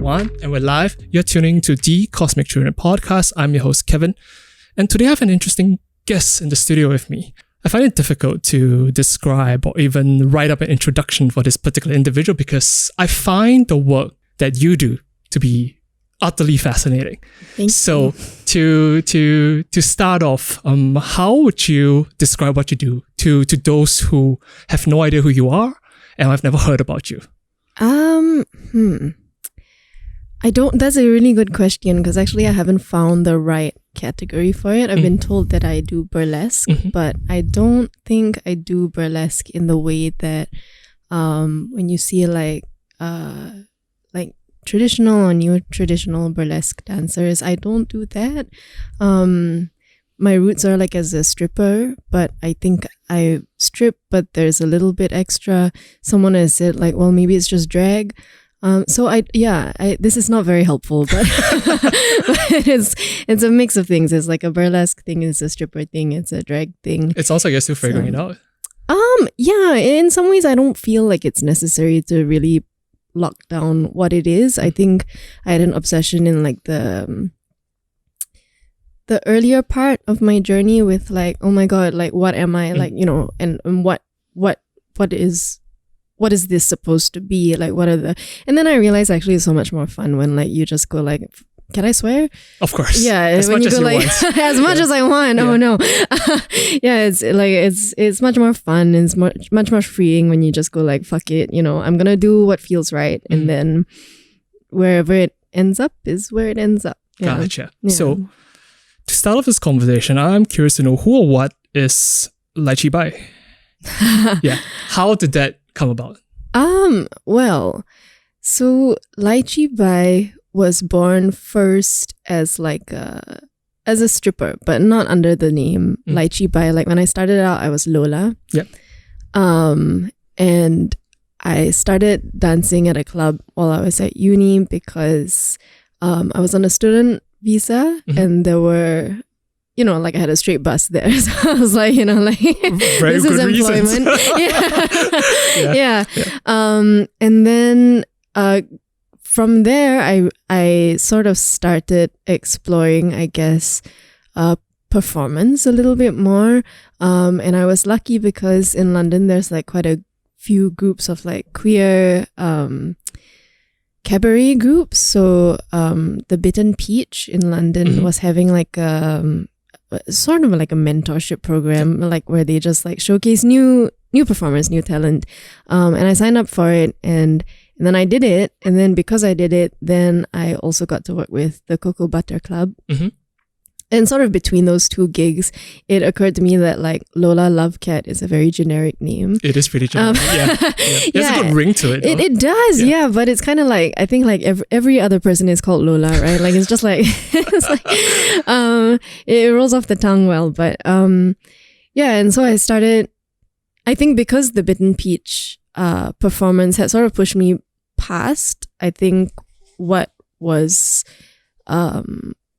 one, and we're live. You're tuning to the Cosmic Children Podcast. I'm your host, Kevin, and today I have an interesting guest in the studio with me. I find it difficult to describe or even write up an introduction for this particular individual because I find the work that you do to be utterly fascinating. Thank you. To start off, how would you describe what you do to those who have no idea who you are and have never heard about you? That's a really good question because actually I haven't found the right category for it. I've been told that I do burlesque, but I don't think I do burlesque in the way that when you see like traditional or new traditional burlesque dancers, I don't do that. My roots are like as a stripper, but I think I strip, but there's a little bit extra. Someone has said like, well, maybe it's just drag. This is not very helpful, but, but it's a mix of things. It's like a burlesque thing, it's a stripper thing, it's a drag thing. It sounds like you're still figuring it out. Yeah, in some ways I don't feel like it's necessary to really lock down what it is. I think I had an obsession in like the earlier part of my journey with like, oh my god, like what am I, like, you know, and what is this supposed to be, like what are the, and then I realized actually it's so much more fun when like you just go like, can I swear? Of course. Yeah, as when you go like as much as I want. Yeah. Oh no. Yeah, it's like it's much more fun. It's much more freeing when you just go like, fuck it, you know, I'm gonna do what feels right, and then wherever it ends up is where it ends up. Yeah. Gotcha. Yeah. So to start off this conversation, I'm curious to know who or what is Lychee Bye? Yeah. How did that come about? Well, so Lychee Bye was born first as like as a stripper, but not under the name Lychee Bye. Like when I started out, I was Lola. Yep. And I started dancing at a club while I was at uni because I was on a student visa and there were, you know, like I had a straight bus there. So I was like, you know, like very this is employment. Yeah. And then from there, I sort of started exploring, I guess, performance a little bit more. And I was lucky because in London, there's like quite a few groups of like queer cabaret groups. So the Bitten Peach in London was having like sort of like a mentorship program, like where they just like showcase new performers, new talent. And I signed up for it and then I did it. And then because I did it, then I also got to work with the Cocoa Butter Club. And sort of between those two gigs, it occurred to me that like Lola Lovecat is a very generic name. It is pretty generic. There's a good ring to it. It does, yeah. But it's kind of like, I think like every other person is called Lola, right? Like it's just like, it's like it rolls off the tongue well. But and so I started, I think because the Bitten Peach performance had sort of pushed me past, I think, what was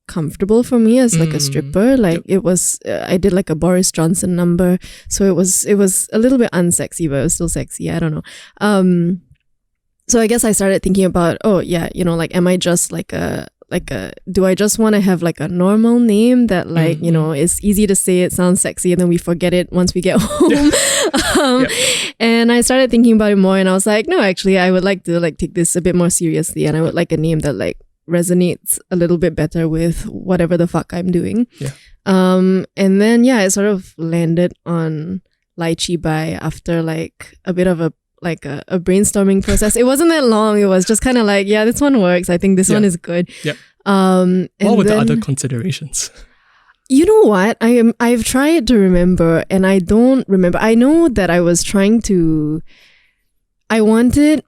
comfortable for me as like a stripper. Like it was, I did like a Boris Johnson number, so it was a little bit unsexy, but it was still sexy. I don't know. So I guess I started thinking about, you know, like, am I just like a do I just want to have like a normal name that like, you know, is easy to say, it sounds sexy, and then we forget it once we get home. And I started thinking about it more, and I was like, no, actually I would like to like take this a bit more seriously, and I would like a name that like resonates a little bit better with whatever the fuck I'm doing. And then I sort of landed on Lychee Bye after like a bit of a brainstorming process. It wasn't that long. It was just kind of like, this one works. I think this one is good. What were the other considerations? You know what? I've tried to remember and I don't remember. I know that I was trying to, I wanted,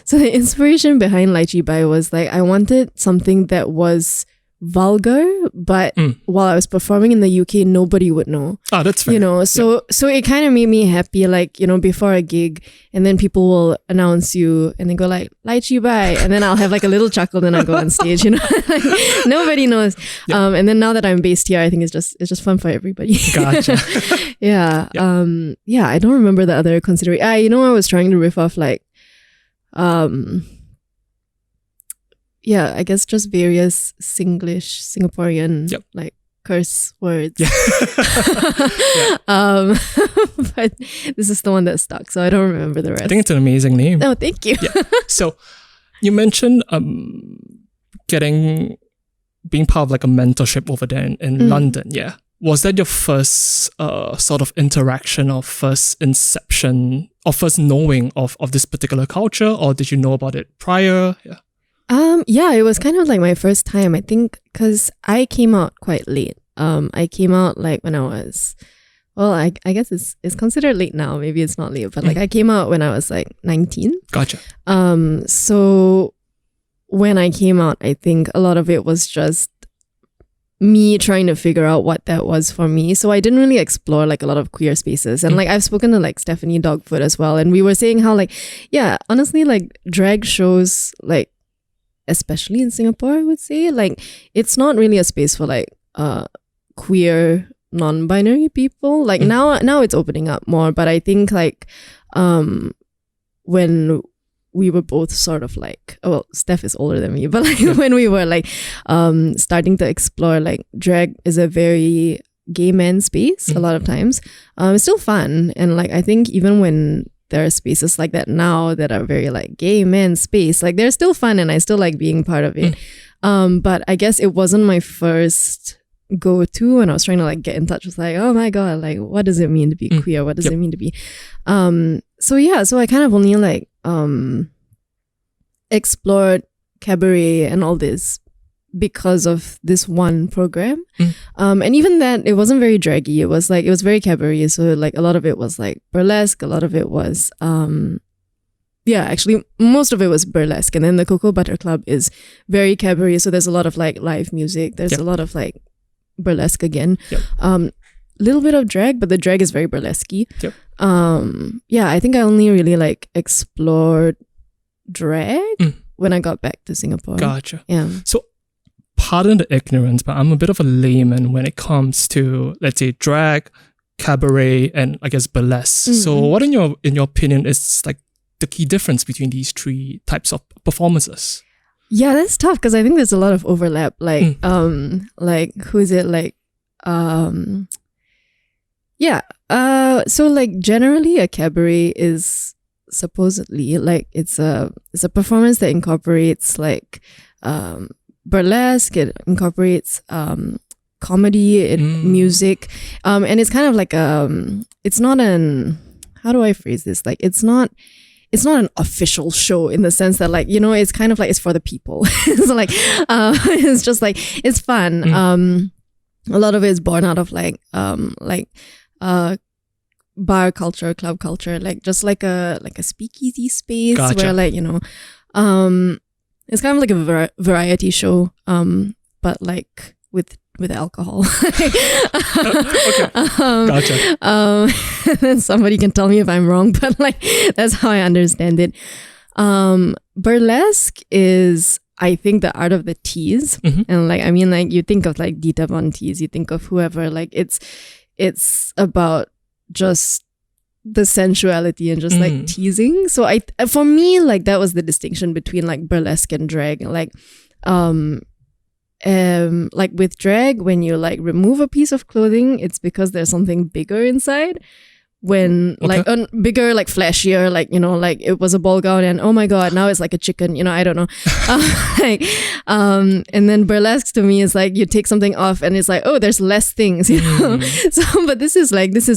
so the inspiration behind Lychee Bye was like, I wanted something that was vulgar, but while I was performing in the UK, nobody would know. Oh, that's fair. You know, so it kind of made me happy, like, you know, before a gig, and then people will announce you and then go like, Lychee Bye, and then I'll have like a little chuckle, then I'll go on stage, you know, like, nobody knows. And then now that I'm based here, I think it's just fun for everybody. Gotcha. I don't remember the other consideration. I was trying to riff off like, yeah, I guess just various Singlish, Singaporean, like curse words. Yeah. But this is the one that stuck, so I don't remember the rest. I think it's an amazing name. No, thank you. Yeah. So you mentioned being part of like a mentorship over there in London. Yeah. Was that your first sort of interaction or first inception or first knowing of this particular culture, or did you know about it prior? Yeah. Yeah, it was kind of like my first time, I think, because I came out quite late. I came out like when I was, well, I guess it's considered late now. Maybe it's not late, but like I came out when I was like 19. Gotcha. So when I came out, I think a lot of it was just me trying to figure out what that was for me. So I didn't really explore like a lot of queer spaces. And like I've spoken to like Stephanie Dogfoot as well. And we were saying how like, yeah, honestly, like drag shows, like especially in Singapore, I would say, like it's not really a space for like queer non-binary people. Like now it's opening up more. But I think like when we were both sort of like, well, Steph is older than me, but like when we were like starting to explore, like drag is a very gay man space a lot of times. It's still fun. And like, I think even when there are spaces like that now that are very like gay man space, like they're still fun and I still like being part of it. But I guess it wasn't my first go-to when I was trying to like get in touch with like, oh my God, like what does it mean to be queer? What does it mean to be? So yeah, so I kind of only like explored cabaret and all this because of this one program. And even that, it wasn't very draggy. It was very cabaret. So like a lot of it was like burlesque. A lot of it was, actually most of it was burlesque. And then the Cocoa Butter Club is very cabaret. So there's a lot of like live music. There's a lot of like burlesque again. Little bit of drag, but the drag is very burlesque-y. I think I only really like explored drag when I got back to Singapore. Gotcha. Yeah. So pardon the ignorance, but I'm a bit of a layman when it comes to, let's say, drag, cabaret, and I guess burlesque. So what in your opinion is like the key difference between these three types of performances? Yeah, that's tough because I think there's a lot of overlap. Like like who is it? Like so like generally a cabaret is supposedly like it's a performance that incorporates like burlesque, it incorporates comedy and music, and it's kind of like it's not an, how do I phrase this, like it's not an official show in the sense that like, you know, it's kind of like it's for the people. So like it's just like it's fun. A lot of it is born out of like bar culture, club culture, like just like a speakeasy space. Gotcha. Where like, you know, it's kind of like a variety show, but like with alcohol. Okay. Gotcha. Somebody can tell me if I'm wrong, but like that's how I understand it. Burlesque is, I think, the art of the tease. And like, I mean, like you think of like Dita Von Teese, you think of whoever, like it's about just the sensuality and just like teasing. So for me, like that was the distinction between like burlesque and drag. Like with drag, when you like remove a piece of clothing, it's because there's something bigger inside. When like bigger, like flashier, like, you know, like it was a ball gown and oh my God, now it's like a chicken, you know, I don't know. And then burlesque to me is like you take something off and it's like, oh, there's less things, you know. So but this is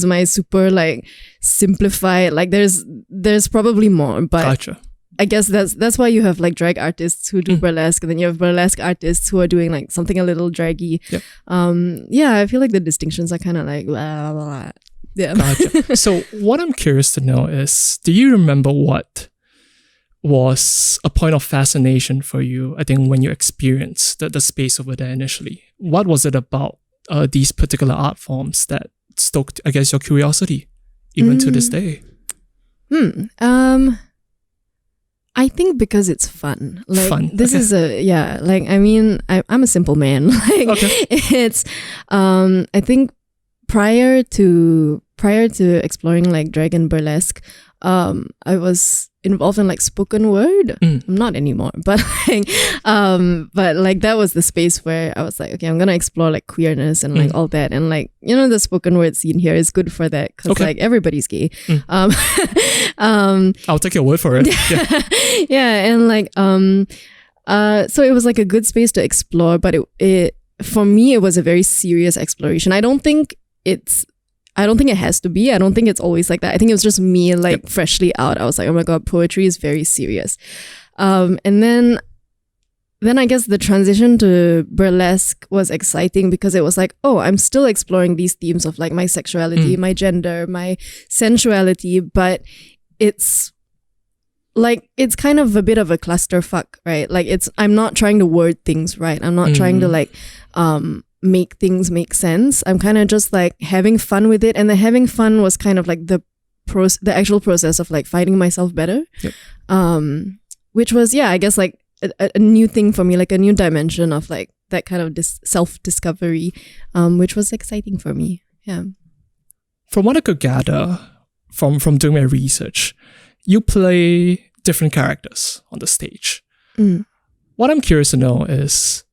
my super like simplified, like there's probably more, but Gotcha. I guess that's why you have like drag artists who do burlesque, and then you have burlesque artists who are doing like something a little draggy. I feel like the distinctions are kind of like blah, blah, blah. Yeah. Gotcha. So what I'm curious to know is, do you remember what was a point of fascination for you, I think, when you experienced the space over there initially? What was it about these particular art forms that stoked, I guess, your curiosity even to this day? I think because it's fun. Like fun. This is like, I mean, I'm a simple man. Like it's I think prior to exploring like drag and burlesque, I was involved in like spoken word. I'm not anymore, but like that was the space where I was like, okay, I'm gonna explore like queerness and like all that, and like, you know, the spoken word scene here is good for that because like everybody's gay. I'll take your word for it. Yeah, yeah, and like so it was like a good space to explore, but it for me it was a very serious exploration. I don't think it has to be. I don't think it's always like that. I think it was just me like freshly out. I was like, oh my God, poetry is very serious. And then I guess the transition to burlesque was exciting because it was like, oh, I'm still exploring these themes of like my sexuality, my gender, my sensuality, but it's like, it's kind of a bit of a clusterfuck, right? Like I'm not trying to word things right. I'm not trying to like, make things make sense. I'm kind of just like having fun with it, and the having fun was kind of like the actual process of like finding myself better, which was I guess like a new thing for me, like a new dimension of like that kind of self-discovery, which was exciting for me. Yeah. From what I could gather from doing my research, you play different characters on the stage. What I'm curious to know is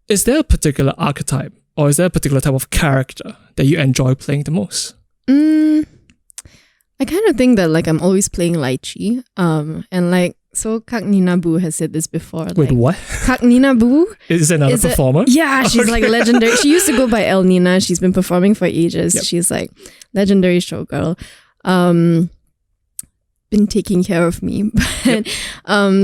there a particular archetype or is there a particular type of character that you enjoy playing the most? I kind of think that like I'm always playing Lychee. And like, so Kak Nina Boo has said this before. Wait, like, what? Kak Nina Boo is another performer? Yeah, she's like legendary. She used to go by El Nina. She's been performing for ages. Yep. She's like legendary showgirl. Been taking care of me. But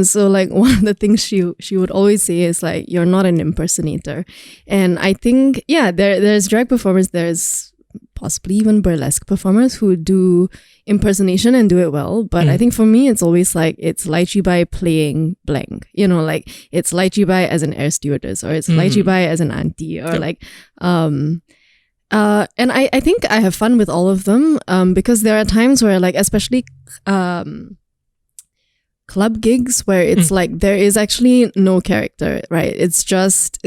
so like one of the things she would always say is like, you're not an impersonator. And I think there's drag performers, there's possibly even burlesque performers who do impersonation and do it well, but I think for me it's always like it's Lychee Bye playing blank, you know, like it's Lychee Bye as an air stewardess, or it's Lychee Bye as an auntie, or like and I think I have fun with all of them, because there are times where like, especially club gigs where it's like there is actually no character, right? It's just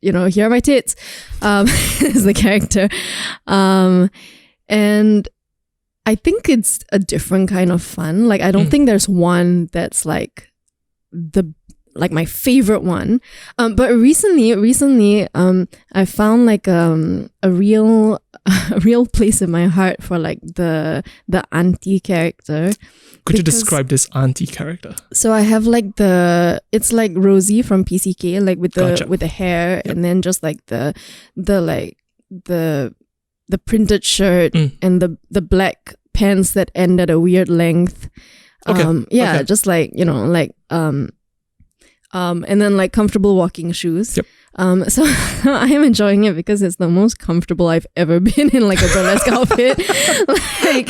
you know, here are my tits, is the character, and I think it's a different kind of fun. Like I don't think there's one that's like my favorite one. But recently, I found like a real place in my heart for like the auntie character. Could you describe this auntie character? So I have like it's like Rosie from PCK, like with the hair, and then just like the printed shirt and the black pants that end at a weird length. Just like, you know, like and then like comfortable walking shoes. Yep. So I am enjoying it because it's the most comfortable I've ever been in like a burlesque outfit. Like,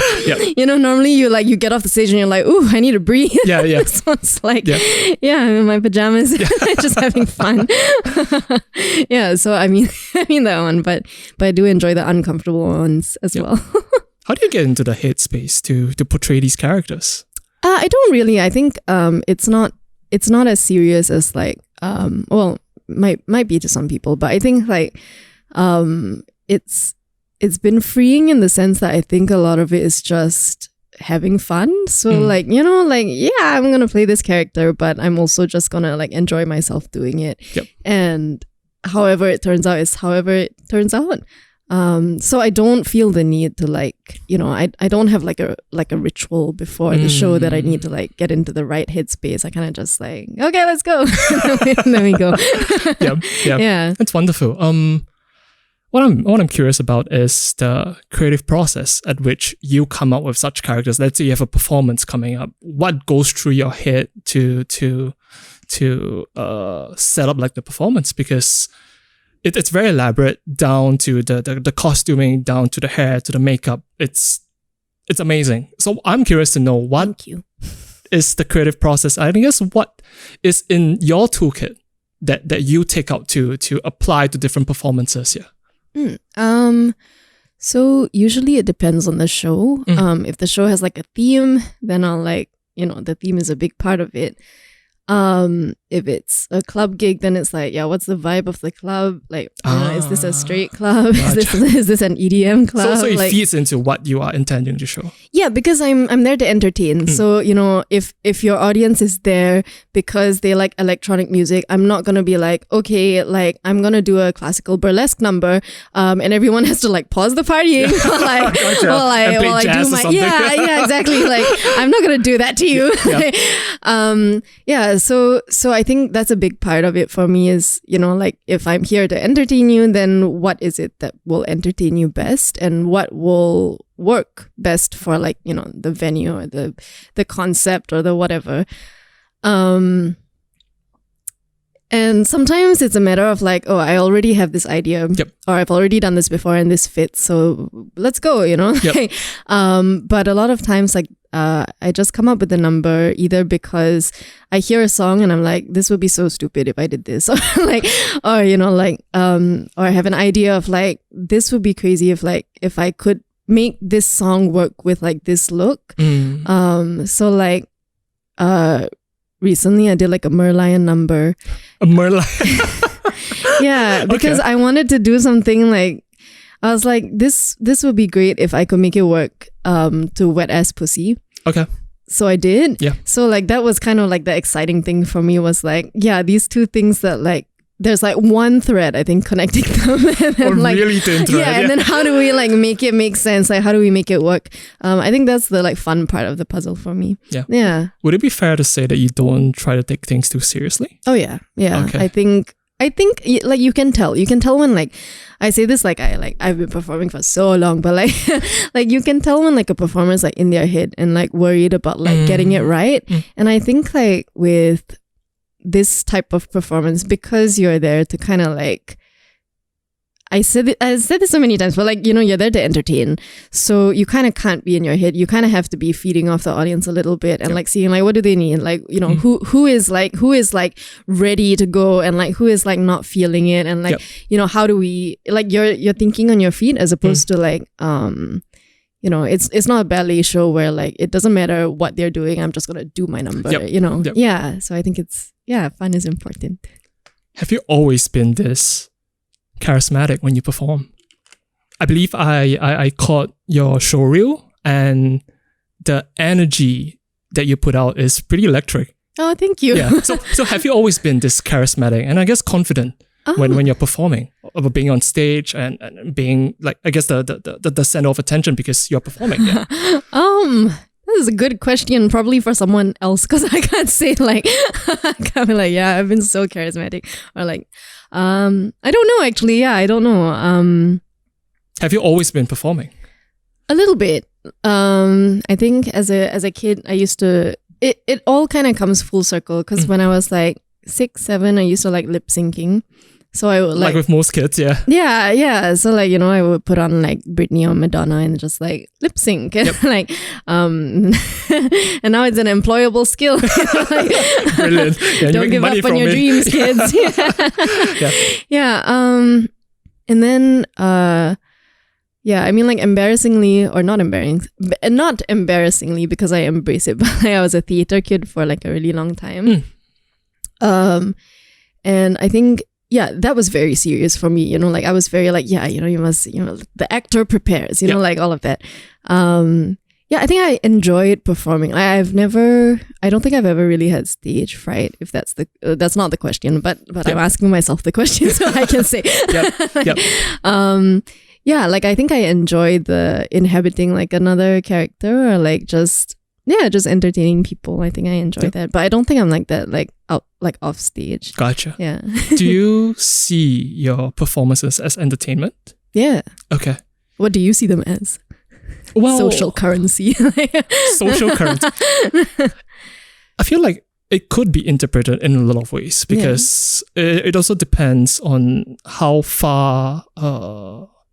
you know, normally you get off the stage and you're like, ooh, I need to breathe. Yeah. This one's like, I'm in my pajamas, just having fun. So I mean that one, but I do enjoy the uncomfortable ones as well. How do you get into the headspace to portray these characters? I don't really. I think it's not as serious as like might be to some people, but I think like it's been freeing in the sense that I think a lot of it is just having fun. So like, you know, like, I'm gonna play this character, but I'm also just gonna like enjoy myself doing it. And however it turns out is however it turns out. So I don't feel the need to like, you know, I don't have like a ritual before the show that I need to like get into the right headspace. I kind of just like, okay, let's go. And then we go. Yeah. That's wonderful. What I'm curious about is the creative process at which you come up with such characters. Let's say you have a performance coming up. What goes through your head to set up like the performance? Because it's very elaborate, down to the costuming, down to the hair, to the makeup. It's amazing. So I'm curious to know what is the creative process. I guess what is in your toolkit that you take out to apply to different performances here. So usually it depends on the show. If the show has like a theme, then I'll like, you know, the theme is a big part of it. If it's a club gig, then it's like, yeah, what's the vibe of the club? Like, is this a straight club? Is this an EDM club? So it feeds into what you are intending to show. Yeah, because I'm there to entertain. So, if your audience is there because they like electronic music, I'm not gonna be like, okay, like I'm gonna do a classical burlesque number, and everyone has to like pause the partying while I do my yeah, exactly. Like I'm not gonna do that to you. So I think that's a big part of it for me is, like if I'm here to entertain you, then what is it that will entertain you best and what will work best for like, the venue or the concept or the whatever. And sometimes it's a matter of like, oh, I already have this idea or I've already done this before and this fits. So let's go, But a lot of times like, I just come up with a number either because I hear a song and I'm like, this would be so stupid if I did this, or or I have an idea of like, this would be crazy if I could make this song work with like this look. So like, recently I did like a Merlion number. A Merlion? Yeah, because I wanted to do something like, I was like, this would be great if I could make it work to Wet Ass Pussy. Okay. So I did. Yeah. So like that was kind of like the exciting thing for me was like, yeah, these two things that like there's like one thread I think connecting them. And then, really thin thread. Yeah, and then how do we like make it make sense? Like how do we make it work? I think that's the like fun part of the puzzle for me. Yeah. Yeah. Would it be fair to say that you don't try to take things too seriously? Oh yeah. Yeah. Okay. I think like you can tell when like I say this like I've been performing for so long, but like like you can tell when like a performer's like in their head and like worried about like getting it right. And I think like with this type of performance, because you're there to kind of like, I said this so many times, but like, you're there to entertain. So you kind of can't be in your head. You kind of have to be feeding off the audience a little bit and like seeing like, what do they need? Like, who is like ready to go and like, who is like not feeling it? And like, how do we, like you're thinking on your feet as opposed to like, it's not a ballet show where like, it doesn't matter what they're doing. I'm just going to do my number, Yeah. So I think fun is important. Have you always been this charismatic when you perform? I believe I caught your show reel and the energy that you put out is pretty electric. Oh, thank you. Yeah. So have you always been this charismatic and I guess confident when you're performing, about being on stage and being like, I guess the center of attention because you're performing? Yeah. This is a good question, probably for someone else, because I can't say like, I can't be like, yeah, I've been so charismatic, or like, I don't know actually. Yeah, I don't know. Have you always been performing? A little bit. I think as a kid, I used to. It all kind of comes full circle because when I was like 6, 7, I used to like lip syncing. So I would like with most kids, yeah. Yeah. So like, I would put on like Britney or Madonna and just like lip sync. And like, and now it's an employable skill. Like, brilliant. Yeah, don't give up on your dreams, kids. Yeah. And then, I mean like embarrassingly or not embarrassingly because I embrace it, but like, I was a theater kid for like a really long time. And I think, that was very serious for me, like I was very like, you must, the actor prepares, like all of that. I think I enjoyed performing. I don't think I've ever really had stage fright, if that's not the question, but I'm asking myself the question so I can say. Like I think I enjoyed the inhabiting like another character or like just entertaining people. I think I enjoy that, but I don't think I'm like that, like out, like off stage. Gotcha. Yeah. Do you see your performances as entertainment? Yeah. Okay. What do you see them as? Well, social currency. Social currency. I feel like it could be interpreted in a lot of ways because it also depends on how far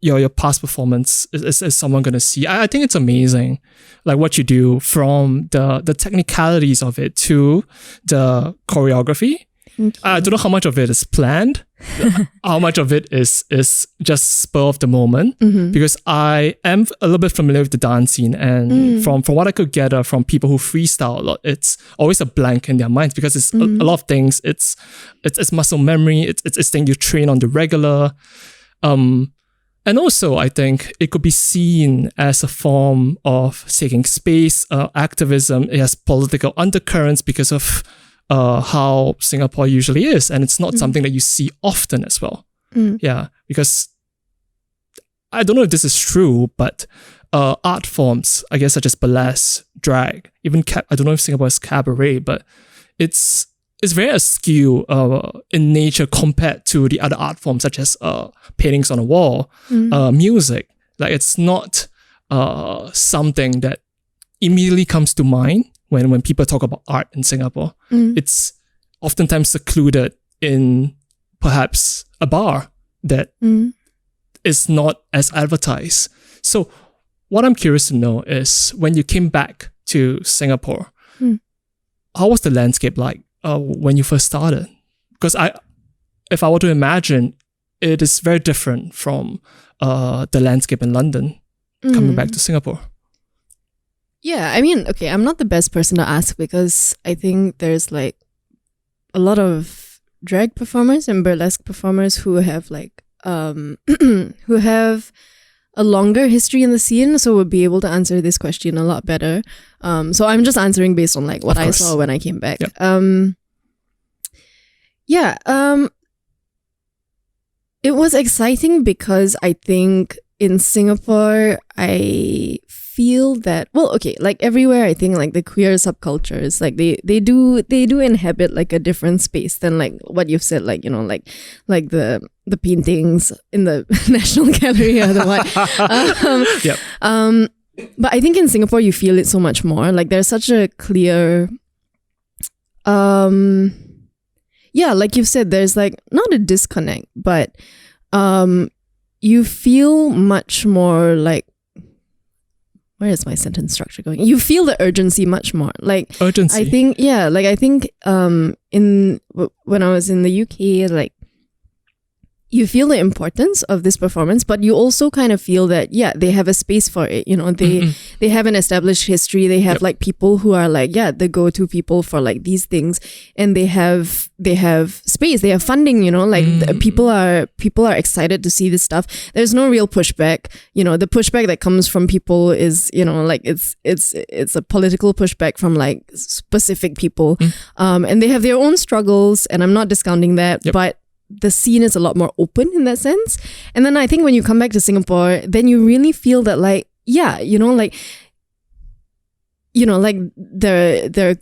your past performance is someone going to see. I think it's amazing, like what you do from the technicalities of it to the choreography. I don't know how much of it is planned how much of it is just spur of the moment, because I am a little bit familiar with the dance scene, and from what I could gather from people who freestyle a lot, it's always a blank in their minds, because it's a lot of things. It's muscle memory. It's things you train on the regular. And also, I think it could be seen as a form of taking space, activism. It has political undercurrents because of how Singapore usually is. And it's not something that you see often as well. Yeah, because I don't know if this is true, but art forms, I guess, such as burlesque, drag, even I don't know if Singapore is cabaret, but it's very askew in nature compared to the other art forms, such as paintings on a wall, music. Like, it's not something that immediately comes to mind when people talk about art in Singapore. It's oftentimes secluded in perhaps a bar that is not as advertised. So what I'm curious to know is, when you came back to Singapore, how was the landscape like when you first started? Because if I were to imagine, it is very different from the landscape in London coming back to Singapore. Yeah, I mean, okay, I'm not the best person to ask, because I think there's like a lot of drag performers and burlesque performers who have like who have a longer history in the scene, so would be able to answer this question a lot better. So I'm just answering based on like what I saw when I came back. Yep. It was exciting because I think in Singapore, I feel that, well, okay, like everywhere, I think like the queer subcultures, like they do inhabit like a different space than like what you've said, like, you know, like the paintings in the National Gallery or the what. But I think in Singapore, you feel it so much more. Like, there's such a clear, like you've said, there's like not a disconnect, but you feel much more like, where is my sentence structure going? You feel the urgency much more. Like, urgency. I think, when I was in the UK, like, you feel the importance of this performance, but you also kind of feel that, yeah, they have a space for it. You know, they have an established history. They have like people who are like, yeah, the go-to people for like these things, and they have space. They have funding. You know, like people are excited to see this stuff. There's no real pushback. You know, the pushback that comes from people is, you know, like it's a political pushback from like specific people, and they have their own struggles. And I'm not discounting that, but the scene is a lot more open in that sense. And then I think when you come back to Singapore, then you really feel that like, yeah, like there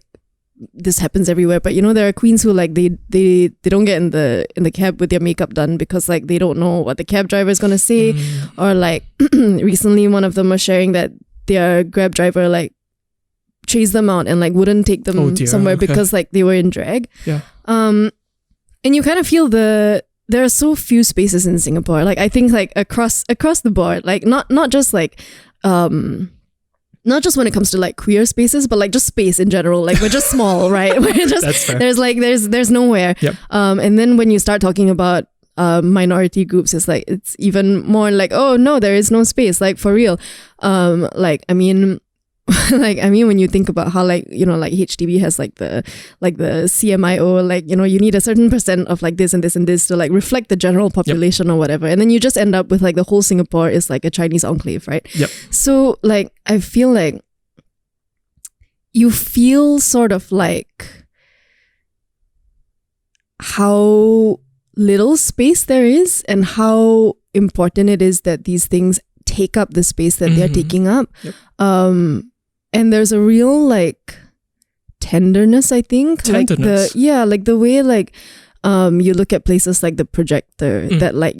this happens everywhere, but there are queens who like they don't get in the cab with their makeup done because like they don't know what the cab driver is gonna say, or like recently one of them was sharing that their Grab driver like chased them out and like wouldn't take them somewhere because like they were in drag. And you kind of feel there are so few spaces in Singapore. Like, I think like across the board, like not just like not just when it comes to like queer spaces, but like just space in general. Like, we're just small, right? We're just That's fair. There's nowhere. And then when you start talking about minority groups, it's like it's even more like, oh no, there is no space. Like, for real. When you think about how like, like HDB has like the CMIO, like, you need a certain % of like this and this and this to like reflect the general population or whatever. And then you just end up with like the whole Singapore is like a Chinese enclave, right? So like, I feel like you feel sort of like how little space there is and how important it is that these things take up the space that they're taking up. And there's a real like tenderness, I think. Like the way like you look at places like the Projector that like,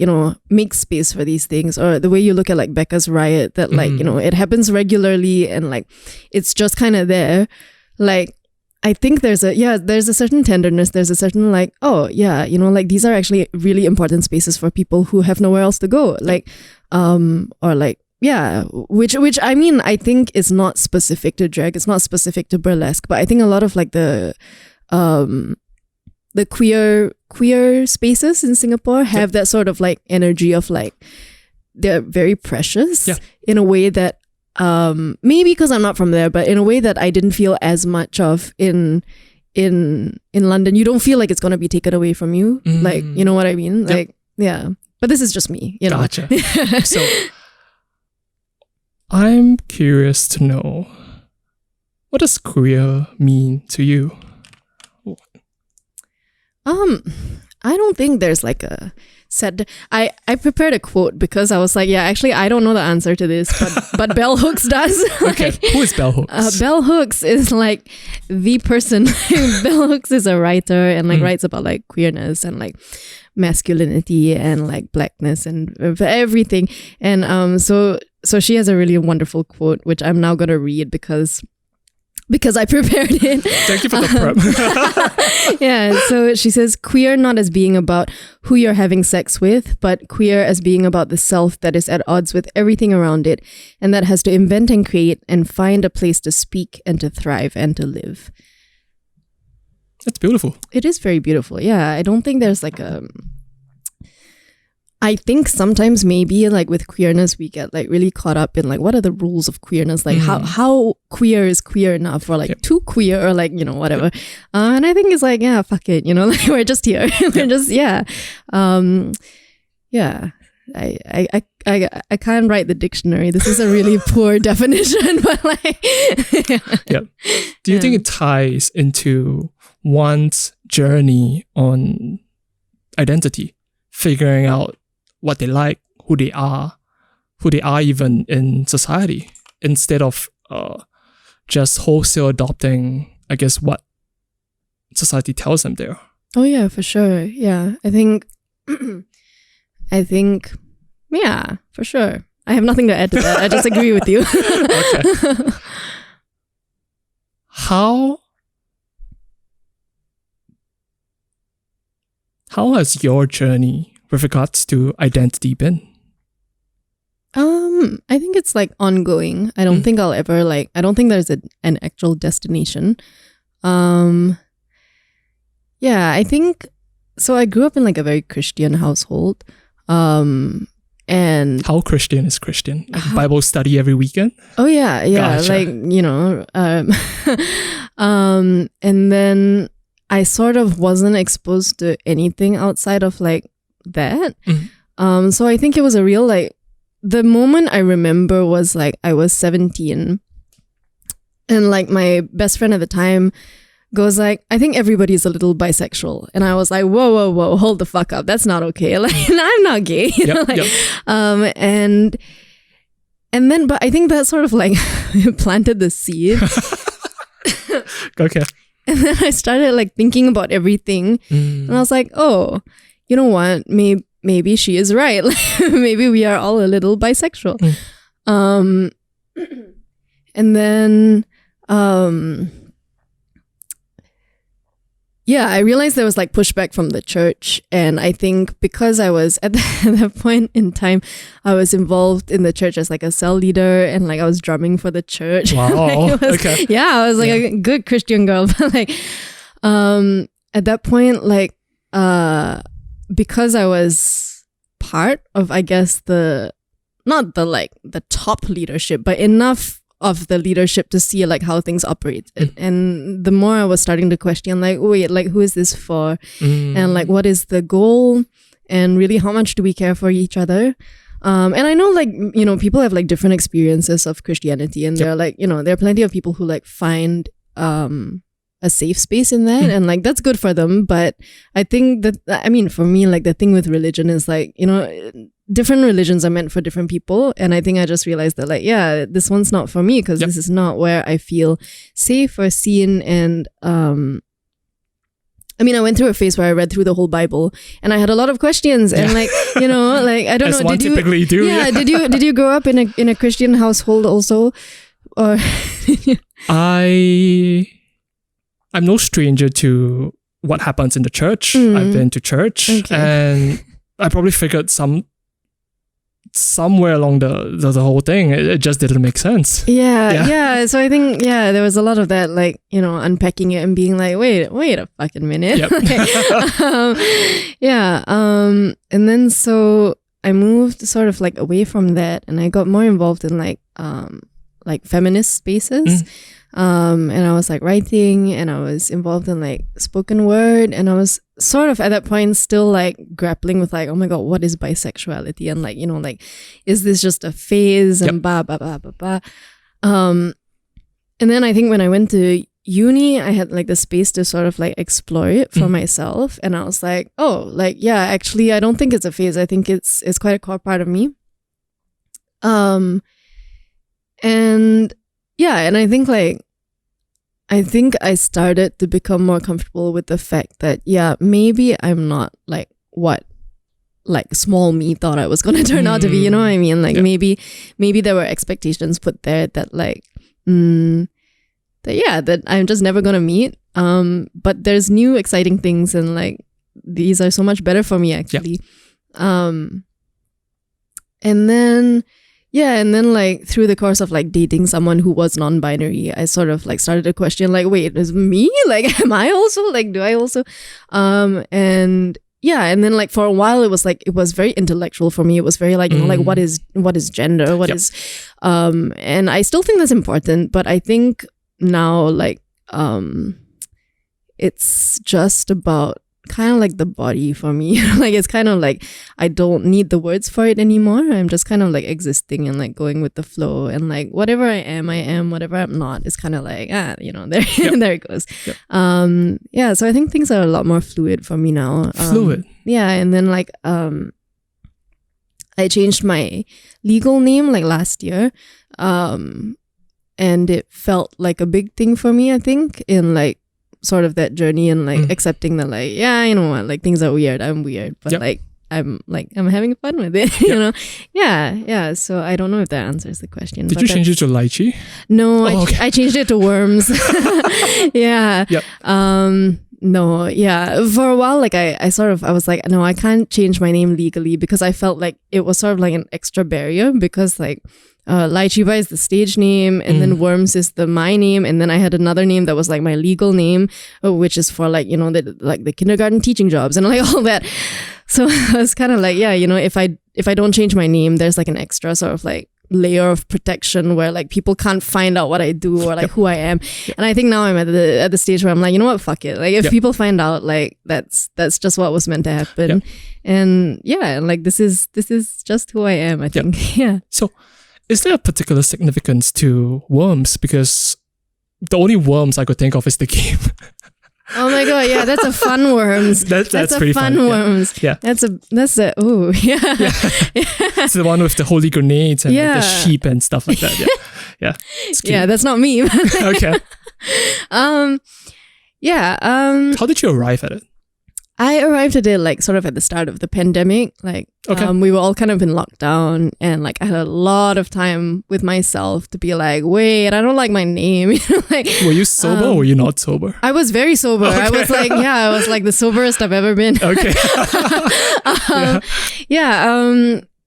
makes space for these things, or the way you look at like Becca's RIOT that like, it happens regularly and like it's just kind of there. Like, I think there's a certain tenderness, there's a certain like, oh yeah, like these are actually really important spaces for people who have nowhere else to go. Like, or like, yeah, which I mean, I think is not specific to drag. It's not specific to burlesque, but I think a lot of like the the queer spaces in Singapore have that sort of like energy of like they're very precious in a way that maybe because I'm not from there, but in a way that I didn't feel as much of in London. You don't feel like it's gonna be taken away from you. Like, you know what I mean? Like, yeah. But this is just me, you know. Gotcha. So I'm curious to know, what does queer mean to you? I don't think there's like a set. I prepared a quote because I was like, yeah, actually, I don't know the answer to this, but Bell Hooks does. Okay, who is Bell Hooks? Bell Hooks is like the person. Bell Hooks is a writer and like writes about like queerness and like masculinity and like blackness and everything. And so she has a really wonderful quote which I'm now gonna read because I prepared it. Thank you for the prep. Yeah, so she says, queer not as being about who you're having sex with, but queer as being about the self that is at odds with everything around it and that has to invent and create and find a place to speak and to thrive and to live. That's beautiful. It is very beautiful. Yeah, I don't think there's like a... I think sometimes maybe like with queerness we get like really caught up in like what are the rules of queerness, like how queer is queer enough, or like too queer, or like, you know, whatever. And I think it's like, yeah, fuck it, you know, like we're just here. We're just I can't write the dictionary. This is a really poor definition, but like Do you think it ties into one's journey on identity, figuring out what they like, who they are even in society, instead of just wholesale adopting, I guess, what society tells them they are? Oh yeah, for sure. Yeah, I think, yeah, for sure. I have nothing to add to that. I just agree with you. Okay. How has your journey with regards to identity been? I think it's like ongoing. I don't think I'll ever like, I don't think there's an actual destination. Yeah, I think, so I grew up in like a very Christian household. And how Christian is Christian? Like Bible study every weekend? Oh yeah. Gotcha. Like, you know, and then I sort of wasn't exposed to anything outside of like that. So I think it was a real like, the moment I remember was like I was 17 and like my best friend at the time goes like, I think everybody's a little bisexual. And I was like, whoa, hold the fuck up. That's not okay. Like, I'm not gay. You know, like, and then, but I think that sort of like planted the seed. Okay. And then I started like thinking about everything. And I was like, oh, you know what? Maybe she is right. Like, maybe we are all a little bisexual. And then, yeah, I realized there was like pushback from the church. And I think because I was at that point in time, I was involved in the church as like a cell leader and like I was drumming for the church. Wow. Like, Okay. Yeah, I was like a good Christian girl. But like, at that point, like, because I was part of, I guess, not the top leadership, but enough of the leadership to see like how things operate. And the more I was starting to question like, wait, like who is this for? And like what is the goal? And really how much do we care for each other? And I know like, you know, people have like different experiences of Christianity, and there are like, you know, there are plenty of people who like find a safe space in that, and like that's good for them. But I think that, I mean, for me, like the thing with religion is like, you know, different religions are meant for different people. And I think I just realized that like, yeah, this one's not for me because this is not where I feel safe or seen. And I mean, I went through a phase where I read through the whole Bible and I had a lot of questions and like, you know, like, I don't As know. one typically do. Yeah. Did you grow up in a Christian household also? Or I'm no stranger to what happens in the church. I've been to church, and I probably figured some somewhere along the whole thing, it just didn't make sense. Yeah. So I think, there was a lot of that, like, unpacking it and being like, wait a fucking minute. Yep. And then so I moved sort of like away from that, and I got more involved in like feminist spaces. And I was like writing, and I was involved in like spoken word, and I was sort of at that point still like grappling with like, oh my god, what is bisexuality, and like, like, is this just a phase, and blah blah blah blah blah. And then I think when I went to uni, I had like the space to sort of like explore it for myself, and I was like, oh, like, yeah, actually I don't think it's a phase. I think it's quite a core part of me. And I think I started to become more comfortable with the fact that, maybe I'm not like what like small me thought I was going to turn out to be, you know what I mean? Like maybe there were expectations put there that like, that I'm just never going to meet. But there's new exciting things, and like, these are so much better for me actually. And then like through the course of like dating someone who was non-binary, I sort of like started to question like, wait, is me? Like, am I also? Like, do I also? And then like for a while it was very intellectual for me. It was very like, like what is gender? What is and I still think that's important, but I think now like it's just about kind of like the body for me. Like, it's kind of like I don't need the words for it anymore. I'm just kind of like existing and like going with the flow, and like whatever I am, whatever I'm not is kind of like there there it goes. So I think things are a lot more fluid for me now. And then like I changed my legal name like last year, and it felt like a big thing for me, I think, in like sort of that journey, and like accepting that like, you know what, like things are weird, I'm weird, but like I'm having fun with it. You know. So I don't know if that answers the question. Did you change it to Lychee? No, I changed it to Worms. No, for a while, like I was like, no, I can't change my name legally, because I felt like it was sort of like an extra barrier, because like Lychee Bye is the stage name, and then Worms is my name, and then I had another name that was like my legal name, which is for like, the kindergarten teaching jobs and like all that. So I was kind of like, if I don't change my name, there's like an extra sort of like layer of protection where like people can't find out what I do or like who I am. And I think now I'm at the stage where I'm like, you know what, fuck it. Like if people find out, like that's just what was meant to happen. And like this is just who I am, I think. So is there a particular significance to Worms? Because the only Worms I could think of is the game. Oh my god, yeah, that's a fun Worms. That's a pretty fun Worms. Yeah. It's the one with the holy grenades and like the sheep and stuff like that. Yeah. Yeah, that's not me. Okay. How did you arrive at it? I arrived at it like sort of at the start of the pandemic. Like we were all kind of in lockdown, and like I had a lot of time with myself to be like, wait, I don't like my name. Like, were you sober or were you not sober? I was very sober. Okay. I was like the soberest I've ever been. Okay.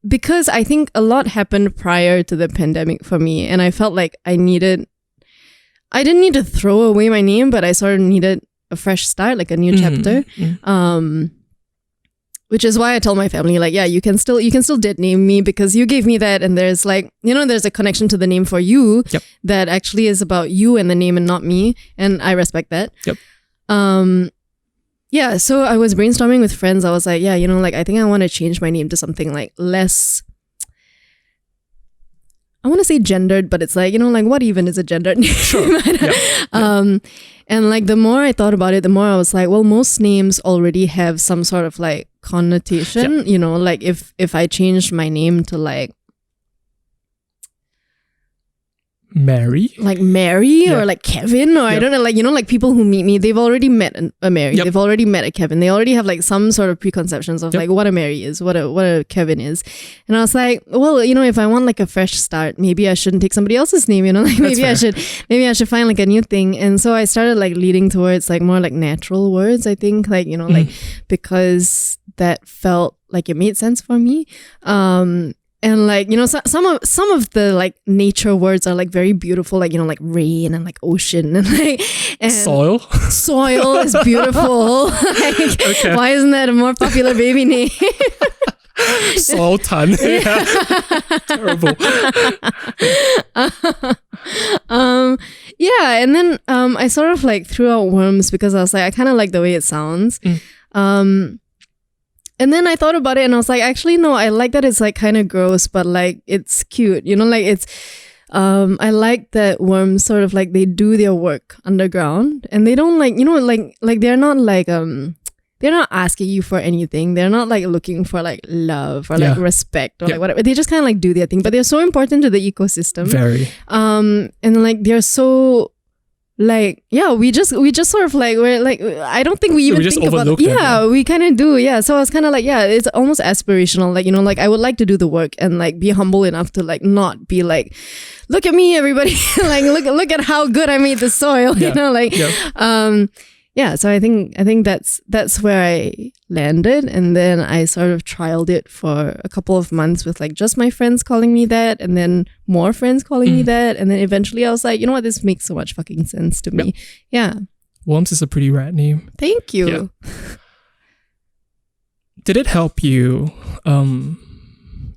Because I think a lot happened prior to the pandemic for me, and I felt like I didn't need to throw away my name, but I sort of needed a fresh start, like a new chapter. Which is why I tell my family, like, you can still dead name me, because you gave me that, and there's like, there's a connection to the name for you that actually is about you and the name and not me, and I respect that. So I was brainstorming with friends. I was like, like I think I want to change my name to something like less, I want to say gendered, but it's like, like what even is a gendered name? Sure. And like the more I thought about it, the more I was like, well, most names already have some sort of like connotation, like if I changed my name to like Mary or like Kevin, or I don't know, like, like people who meet me, they've already met a Mary, they've already met a Kevin, they already have like some sort of preconceptions of like what a Mary is, what a Kevin is. And I was like, well, if I want like a fresh start, maybe I shouldn't take somebody else's name, like maybe I should find like a new thing. And so I started like leading towards like more like natural words, I think, like, like because that felt like it made sense for me. And like, you know, some of the like nature words are like very beautiful, like, you know, like rain and like ocean and like and Soil is beautiful. Like, Okay. why isn't that a more popular baby name? Soil ton. Yeah. Terrible. Yeah, and then I sort of like threw out worms because I was like, I kind of like the way it sounds. And then I thought about it and I was like, actually, no, I like that it's like kind of gross, but like it's cute. You know, like it's, I like that worms sort of like they do their work underground and they don't like, you know, like they're not like, they're not asking you for anything. They're not like looking for like love or like respect or like whatever. They just kind of like do their thing, but they're so important to the ecosystem. Very. And like they're so like, yeah, we just sort of like, we're like, I don't think we even think about it. Yeah, we kind of do. Yeah. So I was kind of like, yeah, it's almost aspirational. Like, you know, like I would like to do the work and like be humble enough to like not be like, look at me, everybody. Like, look at how good I made the soil, you know, like, yeah, so I think that's where I landed, and then I sort of trialed it for a couple of months with like just my friends calling me that, and then more friends calling me that, and then eventually I was like, you know what, this makes so much fucking sense to me. Yeah. Worms is a pretty rad name. Thank you. Yeah. Did it help you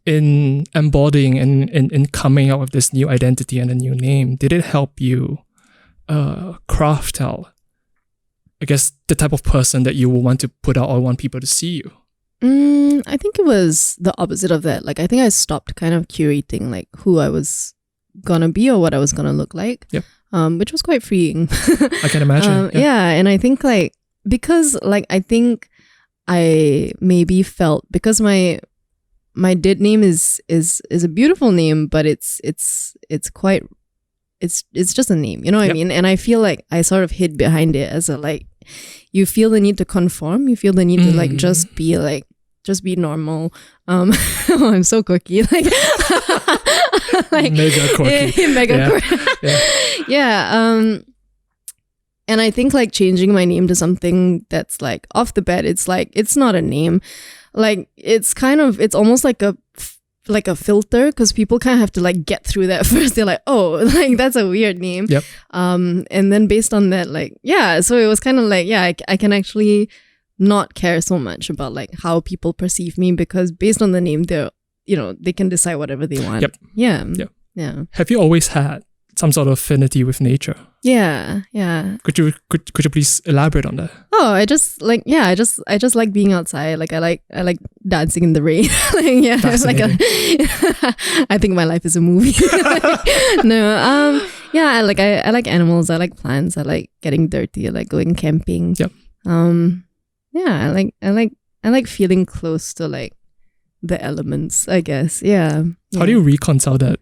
in embodying and in coming out with this new identity and a new name? Did it help you craft out, I guess, the type of person that you will want to put out or want people to see you? I think it was the opposite of that. Like, I think I stopped kind of curating like who I was gonna be or what I was gonna look like. Yep. Which was quite freeing. I can imagine. Yeah, and I think like because like I think I maybe felt because my dead name is a beautiful name, but it's quite. It's just a name, you know what I mean? And I feel like I sort of hid behind it as a like, you feel the need to conform, you feel the need to like just be normal. Oh, I'm so quirky, like, like mega quirky, quirky. Yeah. And I think like changing my name to something that's like off the bat, it's like it's not a name, like it's almost like a filter, because people kind of have to like get through that first. They're like, oh, like that's a weird name. Yep. And then based on that, like, yeah, so it was kind of like, yeah, I can actually not care so much about like how people perceive me, because based on the name, they're, you know, they can decide whatever they want. Yep. Yeah. Yep. Yeah. Have you always had some sort of affinity with nature? Yeah. Yeah. Could you please elaborate on that? Oh, I just like being outside. Like I like dancing in the rain. Like, yeah, like I think my life is a movie. No, yeah, I like animals. I like plants. I like getting dirty. I like going camping. Yep. Yeah, I like feeling close to like the elements, I guess. Yeah. How do you reconcile that?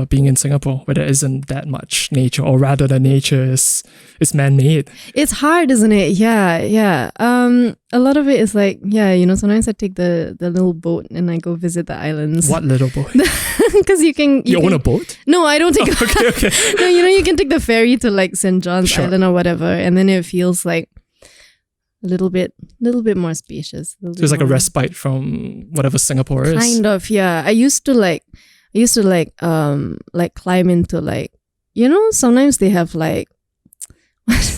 Being in Singapore, where there isn't that much nature, or rather the nature is man-made. It's hard, isn't it? Yeah. A lot of it is like, yeah, you know, sometimes I take the little boat and I go visit the islands. What little boat? Because you own a boat? No, I don't take okay. No, you know, you can take the ferry to like St. John's Island or whatever, and then it feels like a little bit more spacious. So it's like a respite from whatever Singapore is. Kind of, yeah. I used to climb into like, you know, sometimes they have like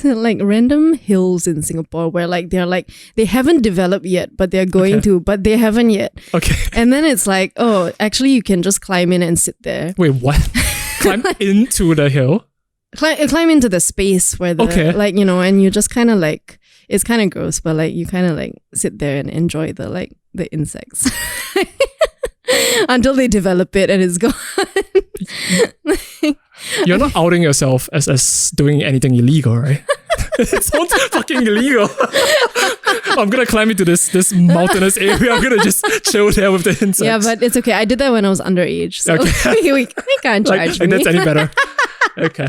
like random hills in Singapore where like they're like they haven't developed yet, but they're going to, but they haven't yet. Okay. And then it's like, oh, actually you can just climb in and sit there. Wait, what? Climb into the hill? Climb into the space where the like, you know, and you just kind of like, it's kind of gross, but like you kind of like sit there and enjoy the insects. Until they develop it and it's gone. You're not outing yourself as doing anything illegal, right? It sounds fucking illegal. I'm gonna climb into this mountainous area. I'm gonna just chill there with the insects. Yeah, but it's okay. I did that when I was underage, so okay. we can't charge me. Like that's any better. Okay.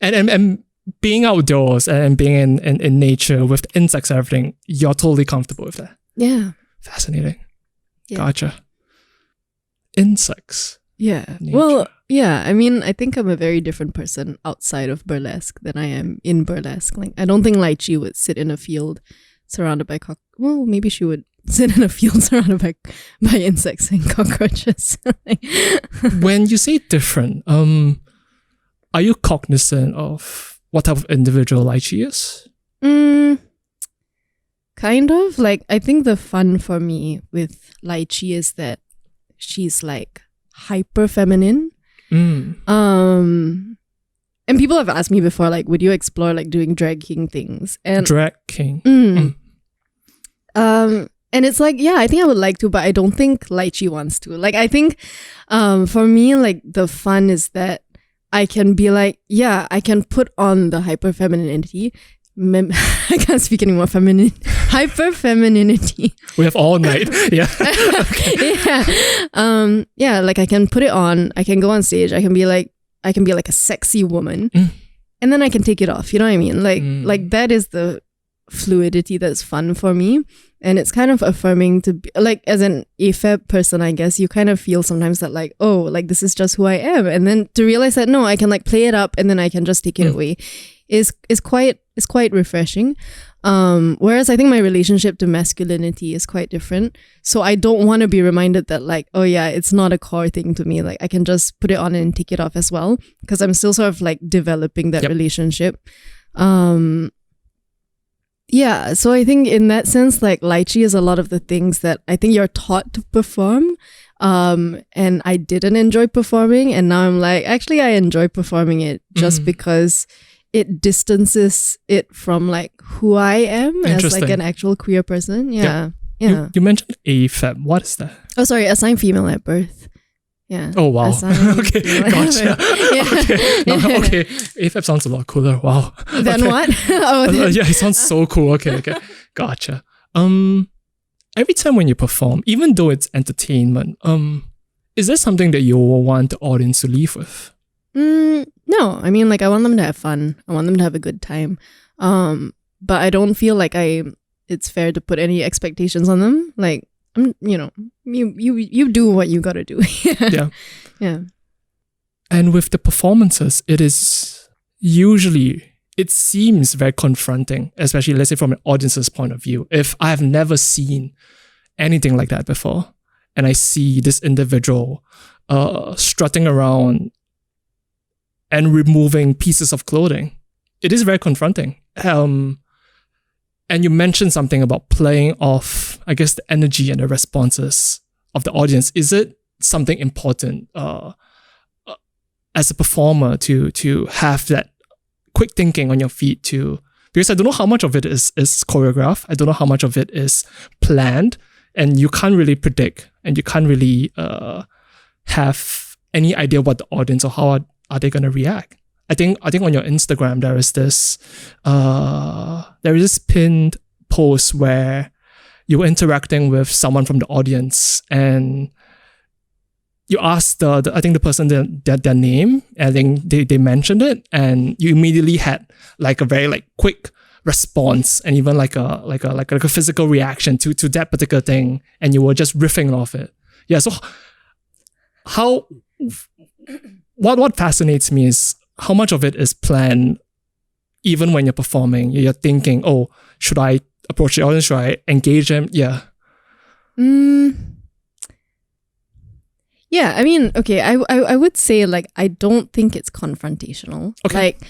And being outdoors and being in nature with insects and everything, you're totally comfortable with that. Yeah. Fascinating. Yeah. Gotcha. Insects. Yeah. Nature. Well, yeah. I mean, I think I'm a very different person outside of burlesque than I am in burlesque. Like, I don't think Lychee would sit in a field surrounded by well, maybe she would sit in a field surrounded by insects and cockroaches. When you say different, are you cognizant of what type of individual Lychee is? Kind of. Like, I think the fun for me with Lychee is that she's like hyper feminine. And people have asked me before, like, would you explore like doing drag king things? And drag king. And it's like, yeah, I think I would like to, but I don't think Lychee wants to. Like, I think for me, like, the fun is that I can be like, yeah, I can put on the hyper femininity. I can't speak anymore. Hyper femininity. We have all night. Yeah. Yeah. Like, I can put it on. I can go on stage. I can be like a sexy woman, and then I can take it off. You know what I mean? Like that is the fluidity that's fun for me, and it's kind of affirming to be, like, as an AFAB person, I guess you kind of feel sometimes that like, oh, like this is just who I am, and then to realize that no, I can like play it up and then I can just take it away is quite refreshing. Whereas I think my relationship to masculinity is quite different. So I don't want to be reminded that like, oh yeah, it's not a core thing to me. Like, I can just put it on and take it off as well, because I'm still sort of like developing that relationship. Yeah, so I think in that sense, like, Lychee is a lot of the things that I think you're taught to perform. And I didn't enjoy performing, and now I'm like, actually I enjoy performing it just because it distances it from like who I am as like an actual queer person. Yeah. You mentioned AFAB. What is that? Oh, sorry, assigned female at birth. Yeah. Oh, wow. Okay, gotcha. Okay. AFAB sounds a lot cooler. Wow. Then what? Yeah, it sounds so cool. Okay. Gotcha. Every time when you perform, even though it's entertainment, is there something that you want the audience to leave with? No, I mean, like, I want them to have fun. I want them to have a good time. But I don't feel like it's fair to put any expectations on them. Like, you do what you gotta do. Yeah. And with the performances, it seems very confronting, especially, let's say, from an audience's point of view. If I have never seen anything like that before, and I see this individual strutting around and removing pieces of clothing, it is very confronting. And you mentioned something about playing off, I guess, the energy and the responses of the audience. Is it something important as a performer to have that quick thinking on your feet because I don't know how much of it is choreographed. I don't know how much of it is planned, and you can't really predict, and you can't really have any idea what the audience or how are they going to react. I think on your Instagram there is this pinned post where you're interacting with someone from the audience, and you asked I think the person their name. I think they mentioned it, and you immediately had like a very like quick response, and even like a physical reaction to that particular thing, and you were just riffing off it. Yeah. So what fascinates me is how much of it is planned. Even when you're performing, you're thinking, oh, should I approach the audience? Should I engage them? Yeah. Yeah, I mean, okay, I would say, like, I don't think it's confrontational. Okay. Like,